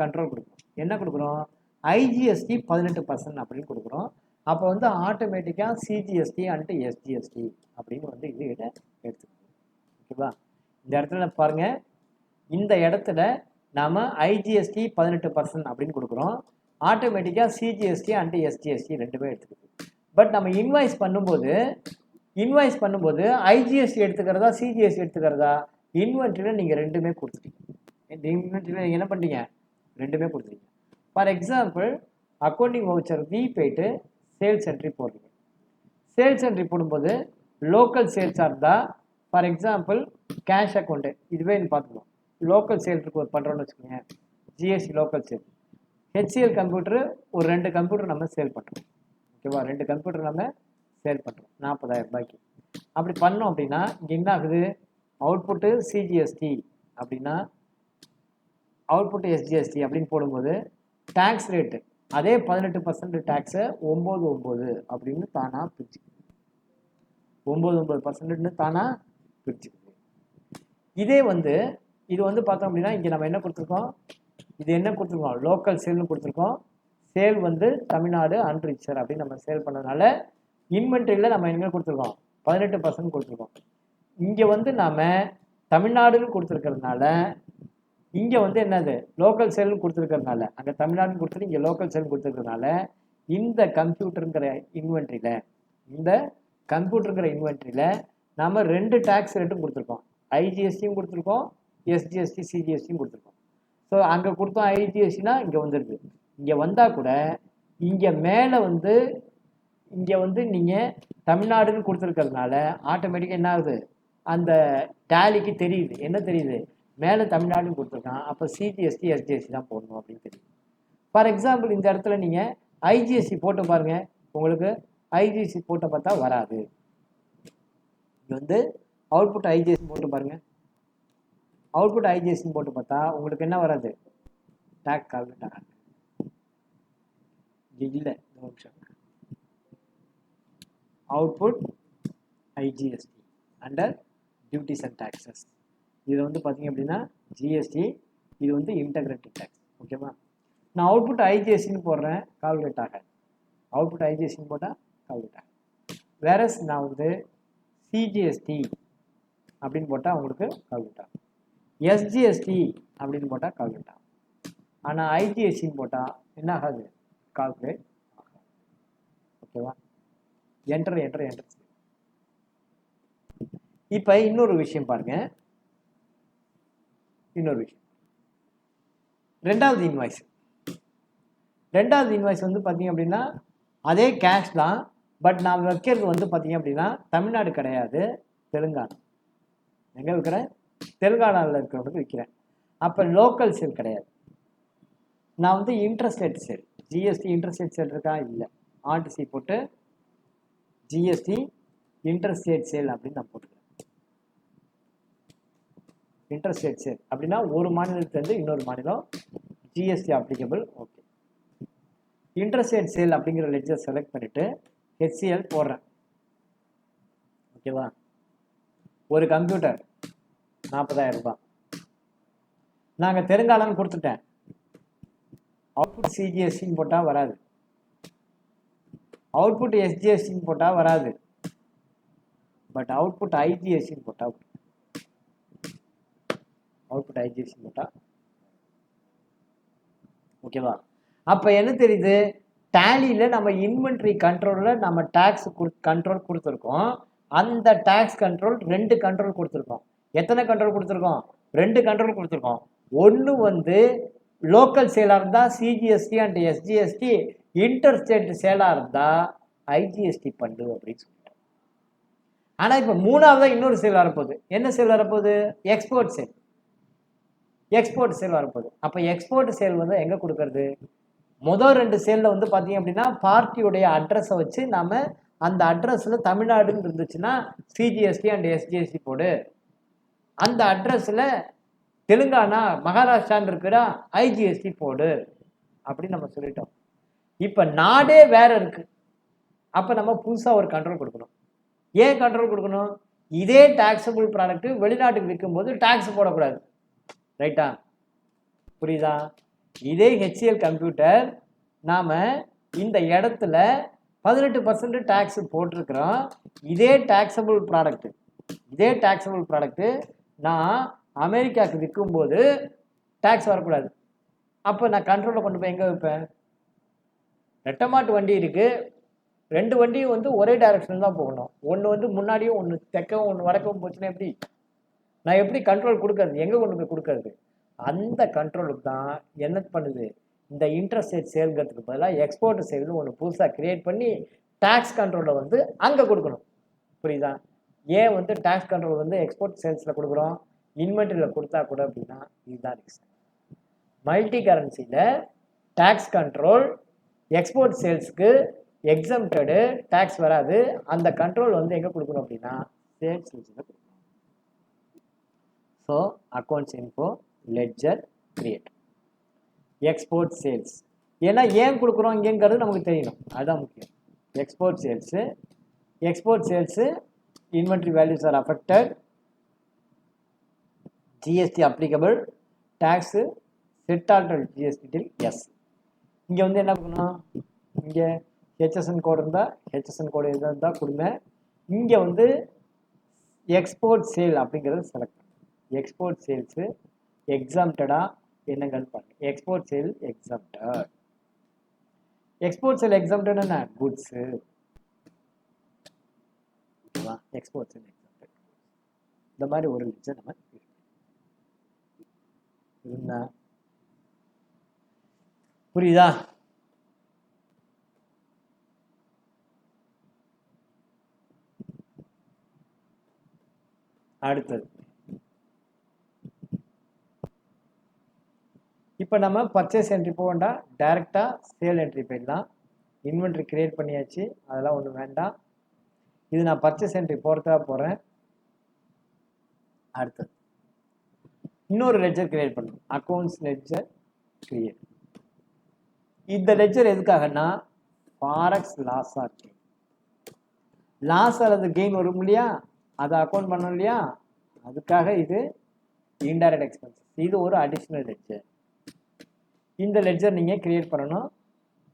A: கண்ட்ரோல் கொடுக்குறோம். என்ன கொடுக்குறோம், ஐஜிஎஸ்டி 18% அப்படின்னு கொடுக்குறோம். அப்போ வந்து ஆட்டோமேட்டிக்காக சிஜிஎஸ்டி அண்ட் எஸ்ஜிஎஸ்டி அப்படின்னு வந்து இது எடுத்துக்கணும். ஓகேவா? இந்த இடத்துல பாருங்கள், இந்த இடத்துல நாம் ஐஜிஎஸ்டி 18% அப்படின்னு கொடுக்குறோம். ஆட்டோமேட்டிக்காக சிஜிஎஸ்டி அண்ட் எஸ்ஜிஎஸ்டி ரெண்டுமே எடுத்துக்குது. பட் நம்ம இன்வாய்ஸ் பண்ணும்போது ஐஜிஎஸ்டி எடுத்துக்கிறதா சிஜிஎஸ்டி எடுத்துக்கிறதா, இன்வென்ட்ரியில் நீங்கள் ரெண்டுமே கொடுத்துட்டீங்க. இந்த இன்வென்ட்ரியில் நீங்கள் என்ன பண்ணுறீங்க, ரெண்டுமே கொடுத்துட்டீங்க. ஃபார் எக்ஸாம்பிள் அக்கௌண்டிங் வவுச்சர் வி போயிட்டு சேல்ஸ் என்ட்ரி போடுறீங்க. சேல்ஸ் என்ட்ரி போடும்போது லோக்கல் சேல்ஸாக இருந்தால் ஃபார் எக்ஸாம்பிள் கேஷ் அக்கௌண்ட்டு இதுவே பார்த்துக்கலாம். லோக்கல் சேல் பண்ணுறோன்னு வச்சுக்கோங்க, GST local sale. HCL computer ஒரு 2 கம்ப்யூட்டர் நம்ம சேல் பண்ணுறோம். ஓகேவா? 2 கம்ப்யூட்டர் நம்ம சேல் பண்ணுறோம் 40,000 ரூபாய்க்கு. அப்படி பண்ணோம் அப்படின்னா இங்கே என்ன ஆகுது, அவுட்புட்டு சிஜிஎஸ்டி அப்படின்னா அவுட்புட் எஸ்ஜிஎஸ்டி அப்படின்னு போடும்போது டேக்ஸ் ரேட்டு அதே 18% டேக்ஸை 9 அப்படின்னு தானாக பிரிச்சுக்குது. 9% தானாக பிரிச்சுக்குது. இதே வந்து இது வந்து பார்த்தோம் அப்படின்னா இங்கே நம்ம என்ன கொடுத்துருக்கோம், இது என்ன கொடுத்துருக்கோம், லோக்கல் சேல்னு கொடுத்துருக்கோம். சேல் வந்து தமிழ்நாடு அன்ரிச்சர் அப்படின்னு நம்ம சேல் பண்ணதுனால இன்வென்ட்ரியில் நம்ம என்ன கொடுத்துருக்கோம், 18% கொடுத்துருக்கோம். இங்கே வந்து நாம் தமிழ்நாடுன்னு கொடுத்துருக்கிறதுனால இங்கே வந்து என்னது லோக்கல் சேல்னு கொடுத்துருக்கிறதுனால, அங்கே தமிழ்நாடுன்னு கொடுத்துட்டு இங்கே லோக்கல் சேல் கொடுத்துருக்கிறதுனால இந்த கம்ப்யூட்டருங்கிற இன்வென்ட்ரியில் நம்ம 2 டேக்ஸ் ரேட்டும் கொடுத்துருக்கோம். ஐஜிஎஸ்டியும் கொடுத்துருக்கோம், எஸ்ஜிஎஸ்டி சிஜிஎஸ்டியும் கொடுத்துருக்கோம். ஸோ அங்கே கொடுத்தோம் ஐஜிஎஸ்டினா இங்கே வந்துடுது. இங்கே வந்தால் கூட இங்கே மேலே வந்து இங்கே வந்து நீங்கள் தமிழ்நாடுன்னு கொடுத்துருக்கிறதுனால ஆட்டோமேட்டிக்காக என்ன ஆகுது, அந்த டேலிக்கு தெரியுது, என்ன தெரியுது, மேலே தமிழ்நாடுன்னு கொடுத்துருக்கான், அப்போ சிஜிஎஸ்டி எஸ்ஜிஎஸ்டி தான் போடணும் அப்படின்னு தெரியுது. ஃபார் எக்ஸாம்பிள் இந்த இடத்துல நீங்கள் ஐஜிஎஸ்டி போட்டு பாருங்கள், உங்களுக்கு ஐஜிஎஸ்டி போட்டு பார்த்தா வராது. இங்கே வந்து அவுட்புட் ஐஜிஎஸ்டி போட்டு பாருங்கள், அவுட்புட் ஐஜிஎஸ்டி போட்டு பார்த்தா உங்களுக்கு என்ன வராது, டேக்ஸ் கால்குலேட் ஆகாது. இல்லை output IGST under duties and taxes. இது வந்து பார்த்தீங்க அப்படின்னா ஜிஎஸ்டி, இது வந்து இன்டகிரேட்டட் டேக்ஸ். ஓகேவா? நான் அவுட்புட் ஐஜிஎஸ்டின்னு போடுறேன், கால்குலேட் ஆகாது. அவுட்புட் ஐஜிஎஸ்டின்னு போட்டால் கால்குலேட் ஆகாது. வேறஸ் நான் வந்து சிஜிஎஸ்டி அப்படின்னு போட்டால் உங்களுக்கு கால்குலேட் ஆகும், எஸ்ஜிஎஸ்டி அப்படின்னு போட்டால் கால்குலேட் ஆகும். ஆனால் ஐஜிஎஸ்டின்னு போட்டால் என்ன ஆகாது, கால்குலேட் ஆகாது. ஓகேவா? என்டர். இப்போ இன்னொரு விஷயம் பாருங்க, ரெண்டாவது இன்வாய்ஸ் வந்து பார்த்தீங்க அப்படின்னா அதே கேஷ் தான். பட் நான் வைக்கிறது வந்து பார்த்தீங்க அப்படின்னா தமிழ்நாடு கிடையாது, தெலுங்கானா. எங்கே விற்கிறேன், தெலுங்கானாவில் இருக்கிறவங்களுக்கு விற்கிறேன். அப்போ லோக்கல் சேல் கிடையாது, நான் வந்து interstate sale. GST interstate sale இருக்கா, இல்லை. ஆர்டிசி போட்டு ஜிஎஸ்டி இன்டர்ஸ்டேட் சேல் அப்படின்னு நான் போட்டுக்கிறேன். இன்டர்ஸ்டேட் சேல் அப்படின்னா ஒரு மாநிலத்திலேருந்து இன்னொரு மாநிலம் GST applicable. Okay, interstate sale அப்படிங்கிற லெட்ஜர் செலக்ட் பண்ணிவிட்டு ஹெச்சிஎல் போடுறேன். ஓகேவா? ஒரு கம்ப்யூட்டர் 40,000 ரூபாய். நாங்கள் தெலுங்கானான்னு கொடுத்துட்டேன். அவுட்புட் சிஜிஎஸ்டின்னு போட்டால் வராது, அவுட்புட் எஸ்ஜிஎஸ்டின்னு போட்டால் வராது, பட் அவுட்புட் ஐஜிஎஸ்டின்னு போட்டால், அவுட்புட் ஐஜிஎஸ்டி போட்டால் ஓகேவா? அப்போ என்ன தெரியுது, டேலியில் நம்ம இன்வென்ட்ரி கண்ட்ரோலில் நம்ம டேக்ஸ் கண்ட்ரோல் கொடுத்துருக்கோம். அந்த டேக்ஸ் கண்ட்ரோல் 2 கண்ட்ரோல் கொடுத்துருக்கோம். எத்தனை கண்ட்ரோல் கொடுத்துருக்கோம்? 2 கண்ட்ரோல் கொடுத்துருக்கோம். ஒன்று வந்து லோக்கல் சேலாக இருந்தால் CGST and SGST, inter state சேலாக இருந்தால் ஐஜிஎஸ்டி பண்ணு அப்படின்னு சொல்லிட்டோம். ஆனால் இப்போ 3ஆவதாக இன்னொரு சேல் வரப்போகுது. என்ன சேல் வரப்போகுது? Export sale. எக்ஸ்போர்ட் சேல் வரப்போகுது. அப்போ எக்ஸ்போர்ட் சேல் வந்து எங்கே கொடுக்கறது? முதல் 2 சேலில் வந்து பார்த்தீங்க அப்படின்னா பார்ட்டியுடைய அட்ரஸை வச்சு நாம் அந்த அட்ரஸில் தமிழ்நாடுன்னு இருந்துச்சுன்னா சிஜிஎஸ்டி அண்ட் எஸ்ஜிஎஸ்டி போடு, அந்த அட்ரஸில் தெலுங்கானா மகாராஷ்டிரான்னு இருக்கிற ஐஜிஎஸ்டி போடு அப்படின்னு நம்ம சொல்லிட்டோம். இப்போ நாடே வேற இருக்கு. அப்போ நம்ம புதுசாக ஒரு கண்ட்ரோல் கொடுக்கணும். ஏன் கண்ட்ரோல் கொடுக்கணும்? இதே டாக்ஸபிள் ப்ராடக்ட் வெளிநாட்டுக்கு விற்கும்போது டாக்ஸ் போடக்கூடாது, ரைட்டா? புரியுதா? இதே ஹெச்சிஎல் கம்ப்யூட்டர் நாம் இந்த இடத்துல 18% டேக்ஸ் போட்டிருக்கிறோம். இதே டாக்ஸபிள் ப்ராடக்ட்டு நான் அமெரிக்காவுக்கு விற்கும்போது டேக்ஸ் வரக்கூடாது. அப்போ நான் கண்ட்ரோலில் கொண்டு போய் எங்கே வைப்பேன்? ரெட்டமாட்டு வண்டி இருக்குது, 2 வண்டியும் வந்து ஒரே டைரக்ஷன் தான் போகணும். ஒன்று வந்து முன்னாடியும் ஒன்று தெற்கவும் ஒன்று வடக்கவும் போச்சுன்னா எப்படி? நான் எப்படி கண்ட்ரோல் கொடுக்கறது? எங்கே கொண்டு போய் கொடுக்கறது? அந்த கண்ட்ரோலுக்கு தான் என்ன பண்ணுது, இந்த இன்டர்ஸ்டேட் சேல்கிறதுக்கு பதிலாக எக்ஸ்போர்ட் சேல்னு ஒன்று புதுசாக கிரியேட் பண்ணி டேக்ஸ் கண்ட்ரோலில் வந்து அங்கே கொடுக்கணும். புரியுதா? ஏன் வந்து டேக்ஸ் கண்ட்ரோல் வந்து எக்ஸ்போர்ட் சேல்ஸில் கொடுக்குறோம், இன்வென்ட்ரியில் கொடுத்தா கூட அப்படின்னா இதுதான் ரீசன். மல்டி கரன்சியில் டேக்ஸ் கண்ட்ரோல் எக்ஸ்போர்ட் சேல்ஸ்க்கு எக்ஸம்டடு, டேக்ஸ் வராது. அந்த கண்ட்ரோல் வந்து எங்கே கொடுக்கணும் அப்படின்னா சேல்ஸ் லிஸ்ட்டில் கொடுக்கணும். So accounts info, ledger, create, export sales. ஏன்னா ஏன் கொடுக்குறோம் இங்கேங்கிறது நமக்கு தெரியணும், அதுதான் முக்கியம். Export sales inventory values are affected, GST applicable, tax set alter GST till yes. இங்கே வந்து என்ன பண்ணணும், இங்கே ஹெச்எஸ்என் கோடு இருந்தால் ஹெச்எஸ்என் கோடு எதாக இருந்தால் கொடுங்க. இங்கே வந்து எக்ஸ்போர்ட் சேல் அப்படிங்கிறது செலக்ட் பண்ணுங்க. எக்ஸ்போர்ட் சேல்ஸு எக்ஸாம்டடாக என்னங்கன்னு பாருங்க. Export sale exempted. Export sale exempted என்ன? குட்ஸு. ஓகேவா? Export sale exempted. இந்த மாதிரி ஒரு லிஸ்ட்டை நம்ம இருந்தா புரியுதா? அடுத்தது இப்போ நம்ம பர்ச்சேஸ் என்ட்ரி போக வேண்டாம், டைரெக்டாக சேல் என்ட்ரி போயிடலாம். இன்வென்ட்ரி கிரியேட் பண்ணியாச்சு, அதெல்லாம் ஒன்றும் வேண்டாம். இது நான் பர்ச்சேஸ் என்ட்ரி போகிறதா போகிறேன். அடுத்தது இன்னொரு லெட்ஜர் கிரியேட் பண்ணணும், அக்கௌண்ட்ஸ் லெட்ஜர் கிரியேட். இந்த லெட்ஜர் எதுக்காகனா forex loss or gain, loss அல்லது கெயின் வரும் இல்லையா, அதை அக்கௌண்ட் பண்ணணும் இல்லையா, அதுக்காக இது இன்டைரக்ட் எக்ஸ்பென்சஸ். இது ஒரு அடிஷ்னல் லெட்ஜர். இந்த லெட்ஜர் நீங்கள் கிரியேட் பண்ணணும்.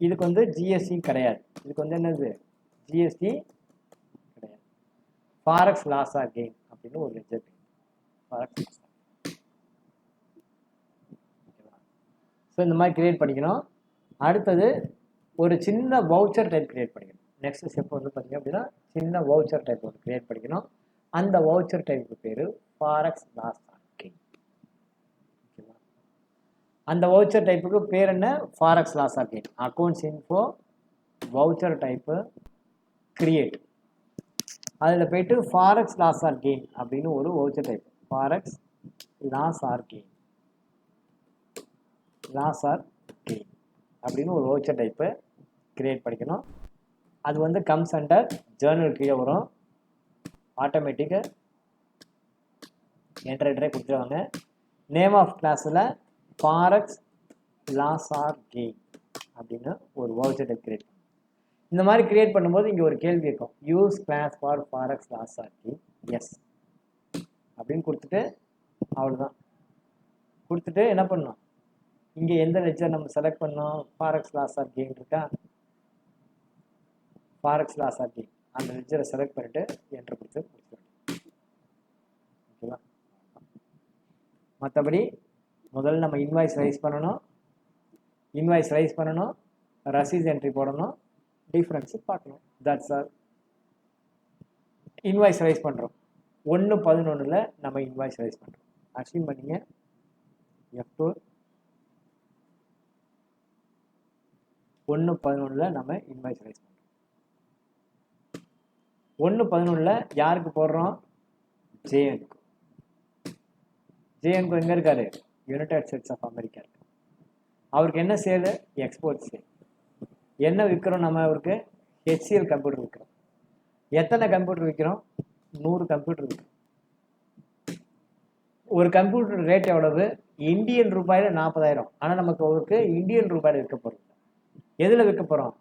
A: இதுக்கு வந்து ஜிஎஸ்டி கிடையாது, இதுக்கு வந்து என்னது ஜிஎஸ்டி கிடையாது. ஃபாரெக்ஸ் லாஸ் ஆர் கெயின் அப்படின்னு ஒரு லெட்ஜர். ஃபாரெக்ஸ் ஸோ இந்த மாதிரி கிரியேட் பண்ணிக்கணும். அடுத்தது ஒரு சின்ன வவுச்சர் டைப் கிரியேட் பண்ணிக்கணும். நெக்ஸ்ட் ஸ்டெப் வந்து பார்த்தீங்க அப்படின்னா சின்ன வவுச்சர் டைப் ஒன்று கிரியேட் பண்ணிக்கணும். அந்த வவுச்சர் டைப்புக்கு பேர் ஃபாரெக்ஸ் லாஸ் ஆர் கெயின். ஓகேவா? அந்த வவுச்சர் டைப்புக்கு பேர் என்ன? Forex loss or gain. Accounts info voucher type create. அதில் போயிட்டு ஃபாரெக்ஸ் லாஸ் ஆர் கெயின் அப்படின்னு ஒரு voucher type, forex loss or gain, loss or gain அப்படின்னு ஒரு வவுச்சர் டைப்பை கிரியேட் பண்ணிக்கணும். அது வந்து கம்ஸ் அண்டர் ஜேர்னல் கீழே வரும். ஆட்டோமேட்டிக்கு என்ட்ரே கொடுத்துருவாங்க. நேம் ஆஃப் கிளாஸில் ஃபாரெக்ஸ் லாஸ் ஆர் கெயின் அப்படின்னு ஒரு வவுச்சர் டைப் கிரியேட் பண்ணும். இந்த மாதிரி கிரியேட் பண்ணும்போது இங்கே ஒரு கேள்வி இருக்கும், use class for forex loss or gain yes அப்படின்னு கொடுத்துட்டு அவ்வளோதான். கொடுத்துட்டு என்ன பண்ணணும், இங்கே எந்த லெட்ஜர் நம்ம செலக்ட் பண்ணோம்? ஃபாரெக்ஸ் லாஸ் ஆஃப் கெயின் இருக்கா? ஃபாரெக்ஸ் லாஸ் ஆஃப் கெயின் அந்த லெட்ஜரை செலக்ட் பண்ணிட்டு என்ட்ரு கொடுத்து முடிச்சுக்கணும். ஓகேவா? மற்றபடி முதல்ல நம்ம இன்வாய்ஸ் ரைஸ் பண்ணணும், ரசீஸ் என்ட்ரி போடணும், டிஃப்ரென்ஸு பார்க்கணும். That's all. இன்வாய்ஸ் ரைஸ் பண்ணுறோம் 1/11 நம்ம இன்வாய்ஸ் ரைஸ் பண்ணுறோம். அசீவ் பண்ணிங்க F2 1/11 நம்ம இன்வாய்ஸ் ரைஸ் பண்ணுறோம். 1/11 யாருக்கு போடுறோம்? ஜேஎன்கோ. ஜேஎன்கோ எங்கே இருக்காரு? யுனைடெட் ஸ்டேட்ஸ் ஆஃப் அமெரிக்கா இருக்கு. அவருக்கு என்ன சேலு? Export sale. என்ன விற்கிறோம் நம்ம? அவருக்கு HCL கம்ப்யூட்டர் விற்கிறோம். எத்தனை கம்ப்யூட்டர் விற்கிறோம்? 100 கம்ப்யூட்டர் விற்கிறோம். ஒரு கம்ப்யூட்டர் ரேட் எவ்வளவு? இந்தியன் ரூபாயில் 40,000. ஆனால் நமக்கு அவருக்கு இந்தியன் ரூபாயில் விற்க போகிறோம். எதில் விற்க போகிறோம்?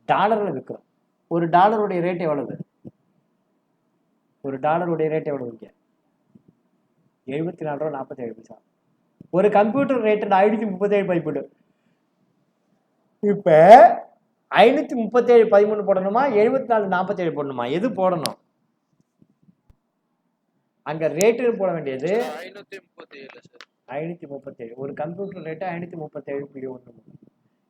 A: டாலரில் விற்கிறோம். ஒரு டாலருடைய ரேட் எவ்வளவு? ஒரு டாலருடைய ரேட் எவ்வளவு? இங்கே 74.47 ரூபா. ஒரு கம்ப்யூட்டர் ரேட்டு 537 பதிப்பு. இப்போ 537.13 போடணுமா 74.47 போடணுமா? எது போடணும்? அங்க ரேட்டு போட வேண்டியது 537. ஒரு கம்ப்யூட்டர் ரேட்டு 537.13.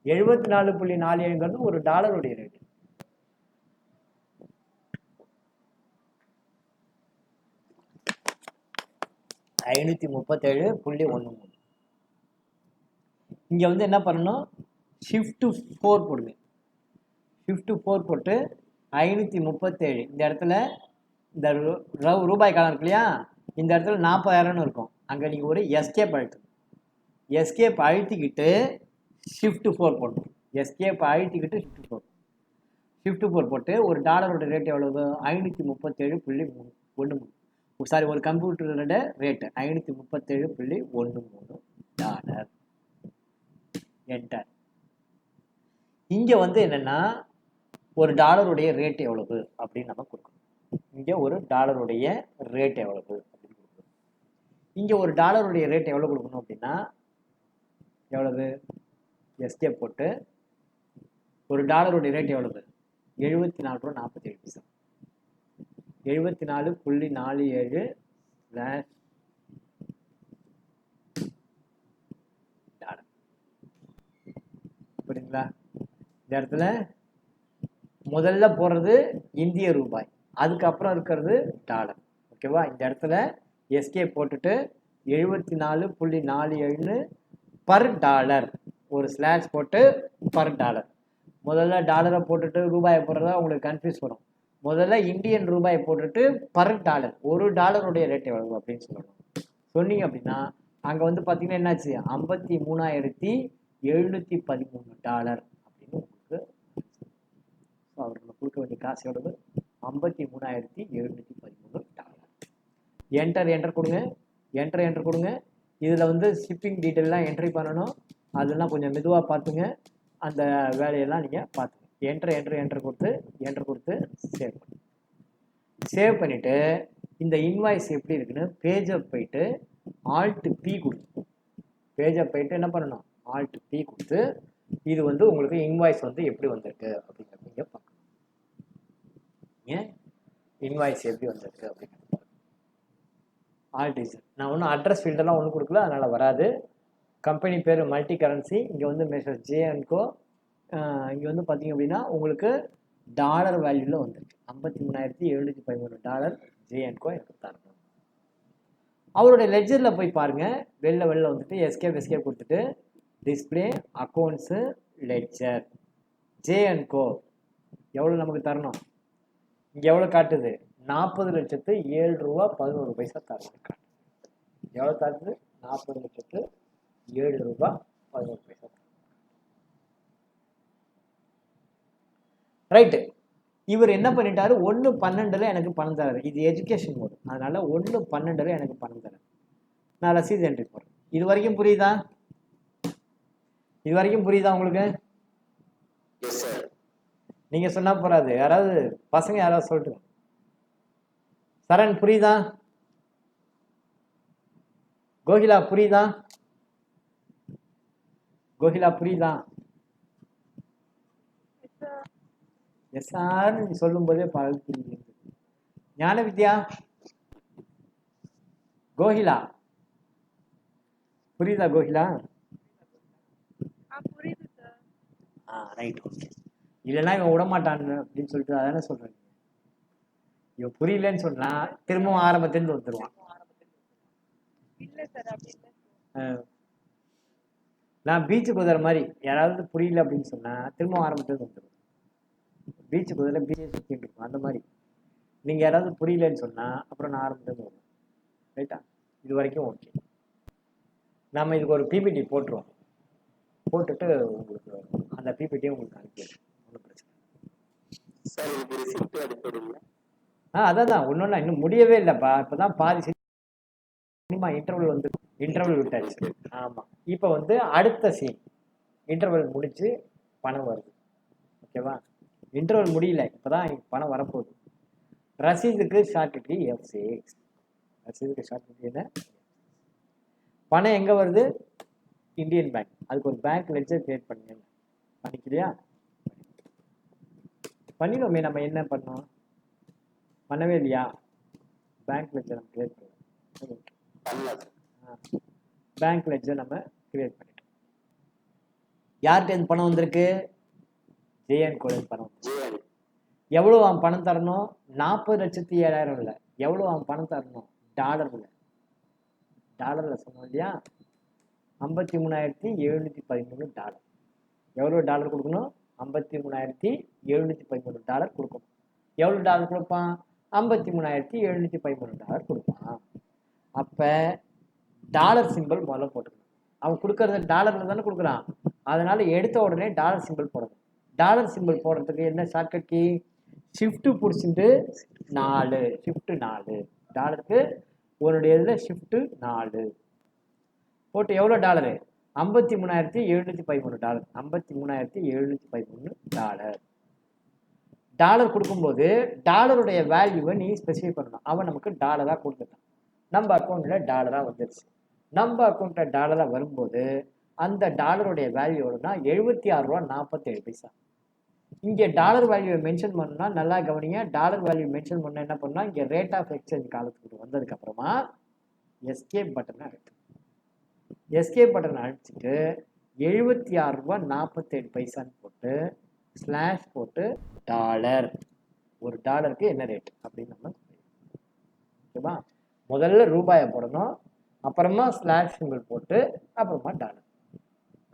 A: 74.47 ஒரு டாலருடைய ரேட்டு. $537.13. இங்க வந்து என்ன பண்ணணும்? ஷிஃப்ட் 4 போடுங்க. ஷிஃப்ட் 4 போட்டு 537 இந்த இடத்துல இந்த ரூபாய் காலம் இருக்கு இல்லையா, இந்த இடத்துல 40,000 இருக்கும். அங்கே நீங்கள் ஒரு எஸ்கேப் அழுத்தணும். எஸ்கேப் அழுத்திக்கிட்டு ஷிஃப்ட் 4 போடணும். எஸ்கேப் அழுத்திக்கிட்டு ஷிஃப்ட் 4 போட்டு ஒரு டாலரோட ரேட் எவ்வளவு? 537.13. சாரி, ஒரு கம்ப்யூட்டரோட ரேட்டு 537.13 டாலர். என்டர். இங்கே வந்து என்னென்னா ஒரு டாலருடைய ரேட் எவ்வளவு அப்படின்னு நம்ம கொடுக்கணும். இங்கே ஒரு டாலருடைய ரேட் எவ்வளவு அப்படின்னு கொடுக்கணும். இங்கே ஒரு டாலருடைய ரேட் எவ்வளோ கொடுக்கணும் அப்படின்னா எவ்வளவு? எஸ்கேப் போட்டு ஒரு டாலருடைய ரேட் எவ்வளவு? 74.47. 74.47 டாலர். புரியுங்களா? இந்த இடத்துல முதல்ல போடுறது இந்திய ரூபாய், அதுக்கப்புறம் இருக்கிறது டாலர். ஓகேவா? இந்த இடத்துல எஸ்கேப் போட்டுட்டு 74.47 பர் டாலர் ஒரு ஸ்லாஷ் போட்டு பர் டாலர். முதல்ல டாலரை போட்டுட்டு ரூபாயை போடுறதா உங்களுக்கு கன்ஃபியூஸ் வரும். முதல்ல இந்தியன் ரூபாயை போட்டுட்டு பர் டாலர் ஒரு டாலருடைய ரேட் எவ்வளவு அப்படின்னு சொல்லணும். சொன்னீங்க அப்படின்னா அங்கே வந்து பார்த்தீங்கன்னா என்னாச்சு? 53,713 டாலர் அப்படின்னு உங்களுக்கு அவருக்கு கொடுக்க வேண்டிய காசு எவ்வளவு? 53,713 டாலர். என்டர் கொடுங்க. என்டர் கொடுங்க. இதில் வந்து ஷிப்பிங் டீட்டெயிலாம் என்ட்ரி பண்ணணும். அதெல்லாம் கொஞ்சம் மெதுவாக பார்த்துங்க. அந்த வேலையெல்லாம் நீங்கள் பார்த்துங்க. என்ட்ரு கொடுத்து சேவ் பண்ணு. சேவ் பண்ணிவிட்டு இந்த இன்வாய்ஸ் எப்படி இருக்குன்னு பேஜப் போயிட்டு Alt P கொடுத்து பேஜப் போயிட்டு என்ன பண்ணணும்? Alt P கொடுத்து இது வந்து உங்களுக்கு இன்வாய்ஸ் வந்து எப்படி வந்திருக்கு அப்படிங்கிறது நீங்கள் பார்க்கணும். ஏன் இன்வாய்ஸ் எப்படி வந்திருக்கு அப்படிங்கிறது Alt. நான் ஒன்றும் அட்ரஸ் ஃபீல்டெல்லாம் ஒன்றும் கொடுக்கல, அதனால் வராது. கம்பெனி பேர் மல்டி கரன்சி. இங்கே வந்து மெஷர் ஜே&கோ. இங்கே வந்து பார்த்தீங்க அப்படின்னா உங்களுக்கு டாலர் வேல்யூவில் வந்துருக்கு 53,713 டாலர் ஜே&கோ எனக்கு தரணும். அவருடைய லெட்ஜரில் போய் பாருங்கள். வெளில வந்துட்டு எஸ்கேப் கொடுத்துட்டு டிஸ்பிளே அக்கௌண்ட்ஸு லெட்ஜர் ஜே&கோ எவ்வளோ நமக்கு தரணும்? இங்கே எவ்வளோ காட்டுது? 40,07.11 பைசா தரணும். எவ்வளோ காட்டுது? 40,07.11 பைசா. ரைட்டு. இவர் என்ன பண்ணிட்டாரு? 1/12 எனக்கு பணம் தராரு. இது எஜுகேஷன் மோடு, அதனால 1/12 எனக்கு பணம் தராரு. நான் ரசீது என்ட்ரி போடுறேன். இது வரைக்கும் புரியுதா? உங்களுக்கு? நீங்க சொன்னா போறாது. யாராவது பசங்க யாராவது சொல்லிட்டு. சரண் புரியுதா? கோகிலா புரியுதா? கோகிலா புரியுதா? எஸ் சார் நீ சொல்லும் போதே பழகி. ஞான வித்யா, கோகிலா புரியுதா? கோகிலா
B: புரியுது சார்.
A: Right, okay. இல்லைன்னா இவன் விடமாட்டான்னு அப்படின்னு சொல்லிட்டு அதானே சொல்றேன். இவன் புரியலன்னு சொன்னா திரும்பவும் ஆரம்பத்திலிருந்து வந்துருவான்.
B: இல்ல சார், அப்படி இல்ல.
A: நான் பீச்சு குதிரை மாதிரி யாராவது புரியல அப்படின்னு சொன்னா திரும்பவும் ஆரம்பத்திலிருந்து வந்துடும். பீச்சு குதிரை பீச்சை சுற்றிட்டு இருக்கும். அந்த மாதிரி நீங்க யாராவது புரியலன்னு சொன்னா அப்புறம் நான் ஆரம்பத்திலிருந்து வருவேன். ரைட்டா? இது வரைக்கும் ஓகே. நம்ம இதுக்கு ஒரு பிபிடி போட்டுருவோம். போட்டுட்டு உங்களுக்கு அந்த பிபிடியை உங்களுக்கு அனுப்பிடுறேன். ஒன்றும் பிரச்சனை
C: சார் இதுக்கு ரிசிப்ட் அனுப்பிடுங்க.
A: அதான் ஒன்னொன்னா இன்னும் முடியவே இல்லைப்பா. இப்பதான் பாதி சினிமா இன்டர்வல் வந்து இன்டர்வல் விட்டாச்சு. ஆமா, இப்போ வந்து அடுத்த சீன் இன்டர்வல் முடிச்சு பணம் வருது. ஓகேவா? இன்டர்வல் முடியல, இப்பதான் பணம் வரப்போகுது. ரசீதுக்கு ஷார்ட்கட் F6. ரசீதுக்கு ஷார்ட்கட் என்ன? பணம் எங்க வருது? Indian bank. அதுக்கு ஒரு பேங்க் லெட்ஜர் கிரியேட் பண்ணி பண்ணிக்கலையா? பண்ணிடுவோமே. நம்ம என்ன பண்ணோம்? பண்ணவே இல்லையா? பேங்க் லெட்ஜர் நம்ம கிரியேட் பண்ணுவோம். பேங்க் லெட்ஜர் நம்ம கிரியேட் பண்ணிட்டோம். யார்கிட்ட இருந்து பணம் வந்திருக்கு? ஜேஎன் கோல பணம். எவ்வளோ அவன் பணம் தரணும்? 40,07,000 இல்லை. எவ்வளோ அவன் பணம் தரணும்? டாலர்ல. டாலர்ல சொன்னோம் இல்லையா? 53,713 டாலர். எவ்வளோ டாலர் கொடுக்கணும்? 53,713 டாலர் கொடுக்கணும். எவ்வளோ டாலர் கொடுப்பான்? 53,713 டாலர் கொடுப்பான். அப்போ டாலர் சிம்பிள் முதல்ல போட்டுக்கணும். அவன் கொடுக்கறது டாலர்ல தானே கொடுக்குறான். அதனால எடுத்த உடனே டாலர் சிம்பிள் போடணும். டாலர் சிம்பிள் போடுறதுக்கு என்ன ஷார்ட்கட் கீ? ஷிஃப்ட் பிடிச்சிட்டு 4. ஷிஃப்ட் 4. டாலருக்கு உன்னுடைய இதில் ஷிஃப்ட் 4 போட்டு எவ்வளோ டாலரு? 53,713 டாலர். 53,713 டாலர். டாலர் கொடுக்கும்போது டாலருடைய வேல்யூவை நீ ஸ்பெசிஃபை பண்ணணும். அவன் நமக்கு டாலராக கொடுத்துட்டான். நம்ம அக்கௌண்ட்டில் டாலராக வந்துருச்சு. நம்ம அக்கௌண்ட்டில் டாலராக வரும்போது அந்த டாலருடைய வேல்யூ எவ்வளோனா 76.47 ரூபா. இங்கே டாலர் வேல்யூவை மென்ஷன் பண்ணணும்னா நல்லா கவனிங்க. டாலர் வேல்யூ மென்ஷன் பண்ண என்ன பண்ணால் இங்கே ரேட் ஆஃப் எக்ஸ்சேஞ்ச் காலத்துக்கு வந்ததுக்கப்புறமா எஸ்கேப் பட்டனை அழுத்து. எஸ்கேப் பட்டனை அழிச்சிட்டு 76.47 போட்டு ஸ்லாஷ் போட்டு டாலர். ஒரு டாலருக்கு என்ன ரேட் அப்படின்னு நம்ம ஓகேவா? முதல்ல ரூபாயை போடணும், அப்புறமா ஸ்லாஷ் சிம்பிள் போட்டு அப்புறமா டாலர்.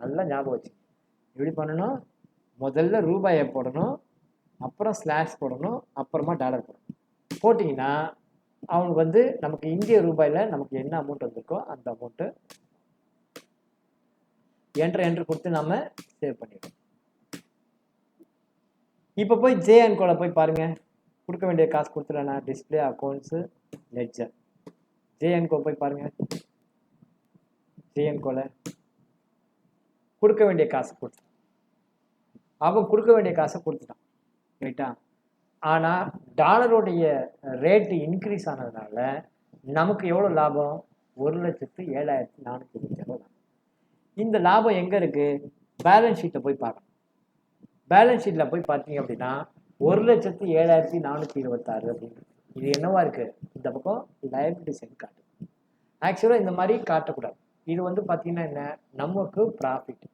A: நல்லா ஞாபகம் வச்சு எப்படி பண்ணணும்? முதல்ல ரூபாயை போடணும், அப்புறம் ஸ்லாஷ் போடணும், அப்புறமா டாலர் போடணும். போட்டிங்கன்னா அவனுக்கு வந்து நமக்கு இந்திய ரூபாயில் நமக்கு என்ன அமௌண்ட் வந்திருக்கோ அந்த அமௌண்ட்டு என்ட்ரு கொடுத்து நம்ம சேவ் பண்ணிடுவோம். இப்போ போய் ஜேஎன்கோல போய் பாருங்க. கொடுக்க வேண்டிய காசு கொடுத்துடனா? Display accounts ledger. ஜேஎன்கோ போய் பாருங்க. ஜேஎன்கோல கொடுக்க வேண்டிய காசு கொடுத்துட்டான். அவன் கொடுக்க வேண்டிய காசை கொடுத்துட்டான். ரைட்டா? ஆனால் டாலருடைய ரேட்டு இன்க்ரீஸ் ஆனதுனால நமக்கு எவ்வளோ லாபம்? 1,07,427 லாபம். இந்த லாபம் எங்கே இருக்குது? பேலன்ஸ் ஷீட்டை போய் பார்க்கணும். பேலன்ஸ் ஷீட்டில் போய் பார்த்தீங்க அப்படின்னா 1,07,426 அப்படின்னு. இது என்னவா இருக்குது? இந்த பக்கம் லைபிலிட்டி சைடு காட்டு. ஆக்சுவலாக இந்த மாதிரி காட்டக்கூடாது. இது வந்து பார்த்தீங்கன்னா என்ன? நமக்கு ப்ராஃபிட்.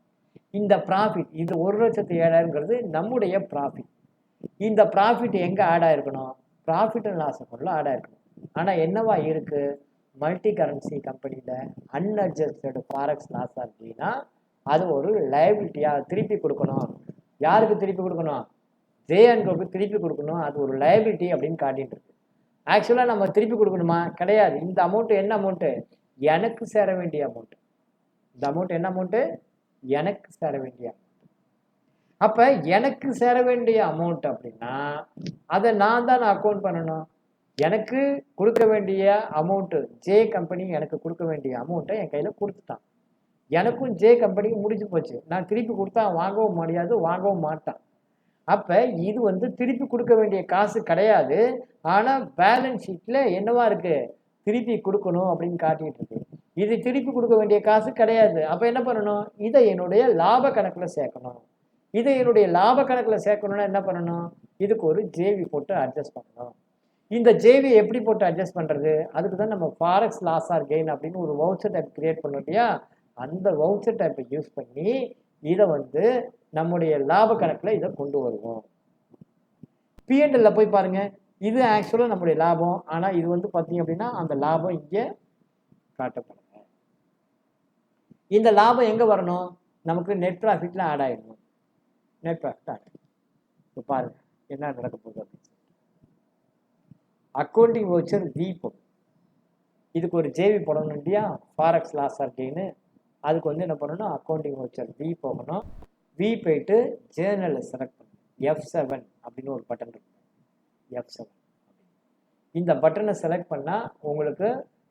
A: இந்த ப்ராஃபிட் இது 1,07,000ங்கிறது நம்முடைய ப்ராஃபிட். இந்த ப்ராஃபிட் எங்கே ஆட் ஆகிருக்கணும்? ப்ராஃபிட் அண்ட் லாஸ் அக்கௌண்ட்டில் ஆட் ஆகிருக்கணும். ஆனால் என்னவா இருக்குது? மல்டி கரன்சி கம்பெனியில் அன்அட்ஜஸ்டட் ஃபாரெக்ஸ் லாஸ் அப்படின்னா அது ஒரு லைபிலிட்டியாக திருப்பி கொடுக்கணும். யாருக்கு திருப்பி கொடுக்கணும்? ஜேஎன்கோக்கு திருப்பி கொடுக்கணும். அது ஒரு லைபிலிட்டி அப்படின்னு காட்டிட்டு இருக்கு. ஆக்சுவலாக நம்ம திருப்பி கொடுக்கணுமா? கிடையாது. இந்த அமௌண்ட்டு என்ன அமௌண்ட்டு? எனக்கு சேர வேண்டிய அமௌண்ட்டு. இந்த அமௌண்ட் என்ன அமௌண்ட்டு? எனக்கு சேர வேண்டிய. அப்போ எனக்கு சேர வேண்டிய அமௌண்ட் அப்படின்னா அதை நான் தான் அக்கௌண்ட் பண்ணணும். எனக்கு கொடுக்க வேண்டிய அமௌண்ட்டு ஜே கம்பெனி எனக்கு கொடுக்க வேண்டிய அமௌண்ட்டை என் கையில் கொடுத்துட்டான். எனக்கும் ஜே கம்பெனிக்கு முடிஞ்சு போச்சு. நான் திருப்பி கொடுத்தா வாங்கவும் முடியாது, வாங்கவும் மாட்டான். அப்போ இது வந்து திருப்பி கொடுக்க வேண்டிய காசு கிடையாது. ஆனால் பேலன்ஸ் ஷீட்டில் என்னவா இருக்குது? திருப்பி கொடுக்கணும் அப்படின்னு காட்டிகிட்டு இருக்கு. இது திருப்பி கொடுக்க வேண்டிய காசு கிடையாது. அப்போ என்ன பண்ணணும், இதை என்னுடைய லாப கணக்கில் சேர்க்கணும். இதை என்னுடைய லாப கணக்கில் சேர்க்கணும்னா என்ன பண்ணணும், இதுக்கு ஒரு ஜேவி போட்டு அட்ஜஸ்ட் பண்ணணும். இந்த ஜேவி எப்படி போட்டு அட்ஜஸ்ட் பண்ணுறது, அதுக்கு தான் நம்ம ஃபாரெக்ஸ் லாஸ் ஆர் கெயின் அப்படின்னு ஒரு வவுச்சர் டைப் கிரியேட் பண்ணோம் இல்லையா. அந்த வவுச்சர் டைப்பை யூஸ் பண்ணி இதை வந்து நம்முடைய லாப கணக்கில் இதை கொண்டு வருவோம். பிஎன்எல்ல போய் பாருங்க, இது ஆக்சுவலாக நம்முடைய லாபம். ஆனால் இது வந்து பார்த்தீங்க அப்படின்னா அந்த லாபம் இங்கே காட்டப்படுங்க. இந்த லாபம் எங்கே வரணும், நமக்கு நெட் ப்ராஃபிட்டில் ஆட் ஆகிடணும். நெட் ப்ராஃபிட் ஆட் ஆகிடும். இப்போ பாருங்க என்ன நடக்க போகுது அப்படின்னு. அக்கௌண்டிங் வவுச்சர் வி போடும். இதுக்கு ஒரு ஜேவி போடணும் இல்லையா, ஃபாரெக்ஸ் லாஸ் ஆர் கெயின். அதுக்கு வந்து என்ன பண்ணணும், அக்கௌண்டிங் வவுச்சர் வி போகணும். வி போயிட்டு ஜேர்னலில் செலக்ட் பண்ணணும். F7 அப்படின்னு ஒரு பட்டன் இருக்கு. F7 இந்த பட்டனை செலக்ட் பண்ணால் உங்களுக்கு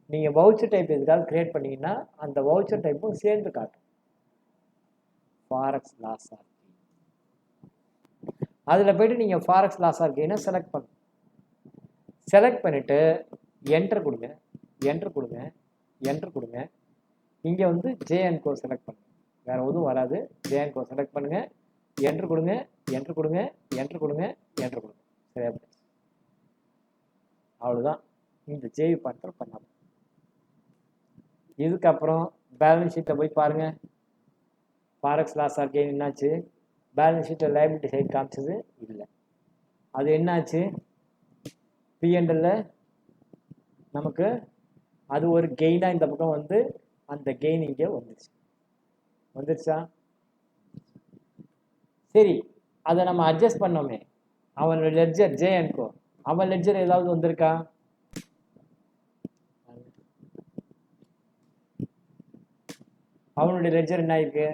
A: நீங்கள் வவுச்சர் டைப் எதுக்காக கிரியேட் பண்ணீங்கன்னா அந்த வவுச்சர் டைப்பும் சேர்ந்து காட்டும். ஃபாரெக்ஸ் லாஸ் ஆர் கெயின் அதில் போய்ட்டு நீங்கள் ஃபாரெக்ஸ் லாஸ் ஆர் கெயினை செலக்ட் பண்ணணும். செலக்ட் பண்ணிவிட்டு என்டர் கொடுங்க, என்டர் கொடுங்க, என்டர் கொடுங்க. இங்கே வந்து ஜேஎன்கோ செலக்ட் பண்ணுங்க, வேறு எதுவும் வராது. ஜேஎன்கோ செலக்ட் பண்ணுங்கள், என்டர் கொடுங்க, என்டர் கொடுங்க, என்டர் கொடுங்க, என்டர் கொடுங்க. சரியா போச்சு. அவ்வளோதான். இந்த ஜேவி பாயிண்டர் பண்ணலாம். இதுக்கப்புறம் பேலன்ஸ் ஷீட்டில் போய் பாருங்கள். ஃபாரெக்ஸ் லாஸ் ஆர் கெயின் என்னாச்சு, பேலன்ஸ் ஷீட்டில் லைபிலிட்டி சைடு காமிச்சது இல்லை. அது என்னாச்சு, பிஎன்எல்ல நமக்கு அது ஒரு கெயினாக இந்த பக்கம் வந்து அந்த கெயின் இங்கே வந்துருச்சா. சரி, அதை நம்ம அட்ஜஸ்ட் பண்ணோமே, அவனோட லெட்ஜர் ஜேஎன்கோ, அவன் லெட்ஜர் ஏதாவது வந்திருக்கா, அவனுடைய லெட்ஜர் என்ன இருக்கு,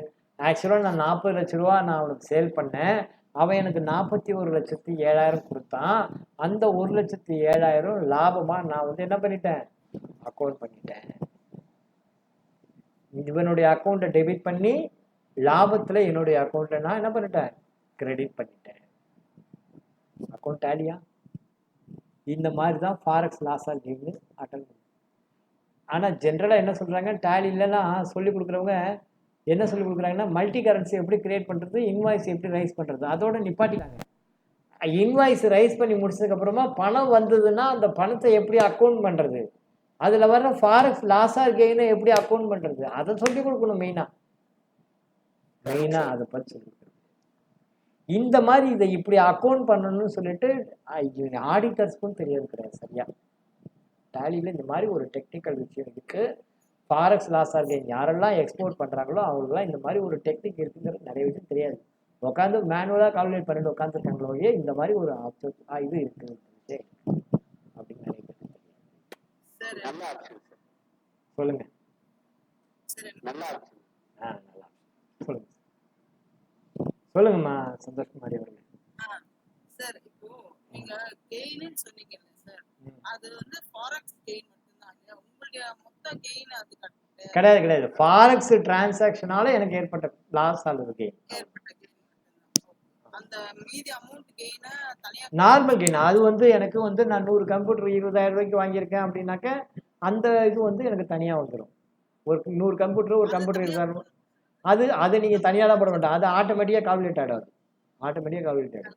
A: ஆக்சுவலாக நான் 40 லட்ச ரூபா நான் அவனுக்கு சேல் பண்ணேன், அவன் எனக்கு 41,07,000 கொடுத்தான். அந்த 1,07,000 லாபமாக நான் வந்து என்ன பண்ணிட்டேன், அக்கௌண்ட் பண்ணிட்டேன். இவனுடைய அக்கௌண்ட்டை டெபிட் பண்ணி லாபத்தில் என்னுடைய அக்கௌண்ட்டை நான் என்ன பண்ணிட்டேன், கிரெடிட் பண்ணிட்டேன். அக்கௌண்ட் டேலியா. இந்த மாதிரி தான் ஃபாரெக்ஸ் லாஸ் ஆர் கெயின் அட்டன் பண்ணு. ஆனால் ஜென்ரலாக என்ன சொல்கிறாங்க, டேலி இல்லைன்னா சொல்லிக் கொடுக்குறவங்க என்ன சொல்லி கொடுக்குறாங்கன்னா, மல்டி கரன்சி எப்படி கிரியேட் பண்ணுறது, இன்வாய்ஸ் எப்படி ரைஸ் பண்ணுறது, அதோட நிப்பாட்டிக்காங்க. இன்வாய்ஸ் ரைஸ் பண்ணி முடிச்சதுக்கப்புறமா பணம் வந்ததுன்னா அந்த பணத்தை எப்படி அக்கௌண்ட் பண்ணுறது, அதில் வர்ற ஃபாரெக்ஸ் லாஸ் ஆர் கெயினை எப்படி அக்கௌண்ட் பண்ணுறது, அதை சொல்லிக் கொடுக்கணும். மெயினாக அதை பற்றி சொல்லி கொடுக்கணும். இந்த மாதிரி இதை இப்படி அக்கௌண்ட் பண்ணணும்னு சொல்லிட்டு ஆடிட்டர்ஸ்க்கும் தெரியாது கிடையாது சரியா. டேலியில் இந்த மாதிரி ஒரு டெக்னிக்கல் விஷயம் இருக்குது. ஃபாரெக்ஸ் லாஸ் ஆர் கெயின் யாரெல்லாம் எக்ஸ்போர்ட் பண்ணுறாங்களோ அவங்களுக்குலாம் இந்த மாதிரி ஒரு டெக்னிக் இருக்குங்கிறது நிறைய விஷயம் தெரியாது. உட்காந்து மேனுவலாக கால்குலேட் பண்ணிட்டு உட்காந்துருக்காங்களோ இந்த மாதிரி ஒரு இது இருக்குது அப்படின்னு நிறைய பேர் சொல்லுங்க. நல்லா சொல்லுங்க சொல்லுங்கம்மா சந்தோஷ்குமாரி அவர்கள்.
B: சார் இப்போ நீங்க கெயின்னு சொன்னீங்கல்ல சார், அது வந்து ஃபாரெக்ஸ் கெயின் மட்டும்தாங்க, உங்களுடைய மொத்த கெயின் அது
A: கிடையாது கிடையாது. ஃபாரெக்ஸ் டிரான்சாக்ஷனால எனக்கு ஏற்பட்ட லாஸ் அல்லது கெயின்,
B: அந்த மீதி அமௌண்ட் கெயின தனியா
A: நார்மல் கெயின். அது வந்து எனக்கு வந்து நான் 100 கம்ப்யூட்டர் 20,000 ரூபாய்க்கு வாங்கியிருக்கேன் அப்படின்னாக்க அந்த இது வந்து எனக்கு தனியாக வந்துடும். ஒரு 100 கம்ப்யூட்டர் ஒரு கம்ப்யூட்டர் 20,000 அது நீங்கள் தனியாக தான் போட மாட்டேன், அது ஆட்டோமேட்டிக்காக கால்குலேட் ஆகிடும். ஆட்டோமேட்டிக்காக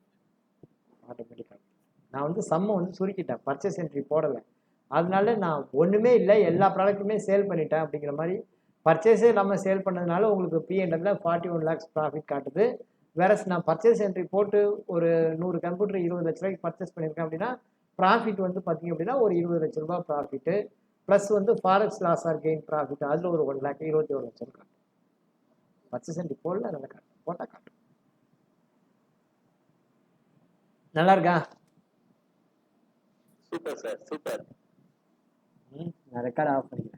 A: நான் வந்து சம்மை வந்து சுருக்கிட்டேன், பர்ச்சேஸ் என்ட்ரி போடலை. அதனால நான் ஒன்றுமே இல்லை, எல்லா ப்ராடக்ட்டுமே சேல் பண்ணிட்டேன் அப்படிங்கிற மாதிரி. பர்ச்சேஸே இல்லாமல் சேல் பண்ணதுனால உங்களுக்கு பிஎன்எல்ல 41 lakhs ப்ராஃபிட் காட்டுது. வேறஸ் நான் பர்ச்சேஸ் என்ட்ரி போட்டு ஒரு 100 கம்ப்யூட்டர் 20 லட்ச ரூபாய்க்கு பர்ச்சேஸ் பண்ணியிருக்கேன் அப்படின்னா ப்ராஃபிட் வந்து பார்த்தீங்க அப்படின்னா ஒரு 20 லட்ச ரூபாய் ப்ராஃபிட்டு ப்ளஸ் வந்து forex loss or gain profit அதில் ஒரு 1 lakh 21 லட்சம் காட்டும். பர்ச்சேஸ் என்ட்ரி போடல, நல்லா காட்டும், போட்டால் காட்டும். நல்லா இருக்கா?
C: Super sir, super.
A: நான் ரெக்கார்ட் ஆஃப் பண்ணிக்கிறேன்.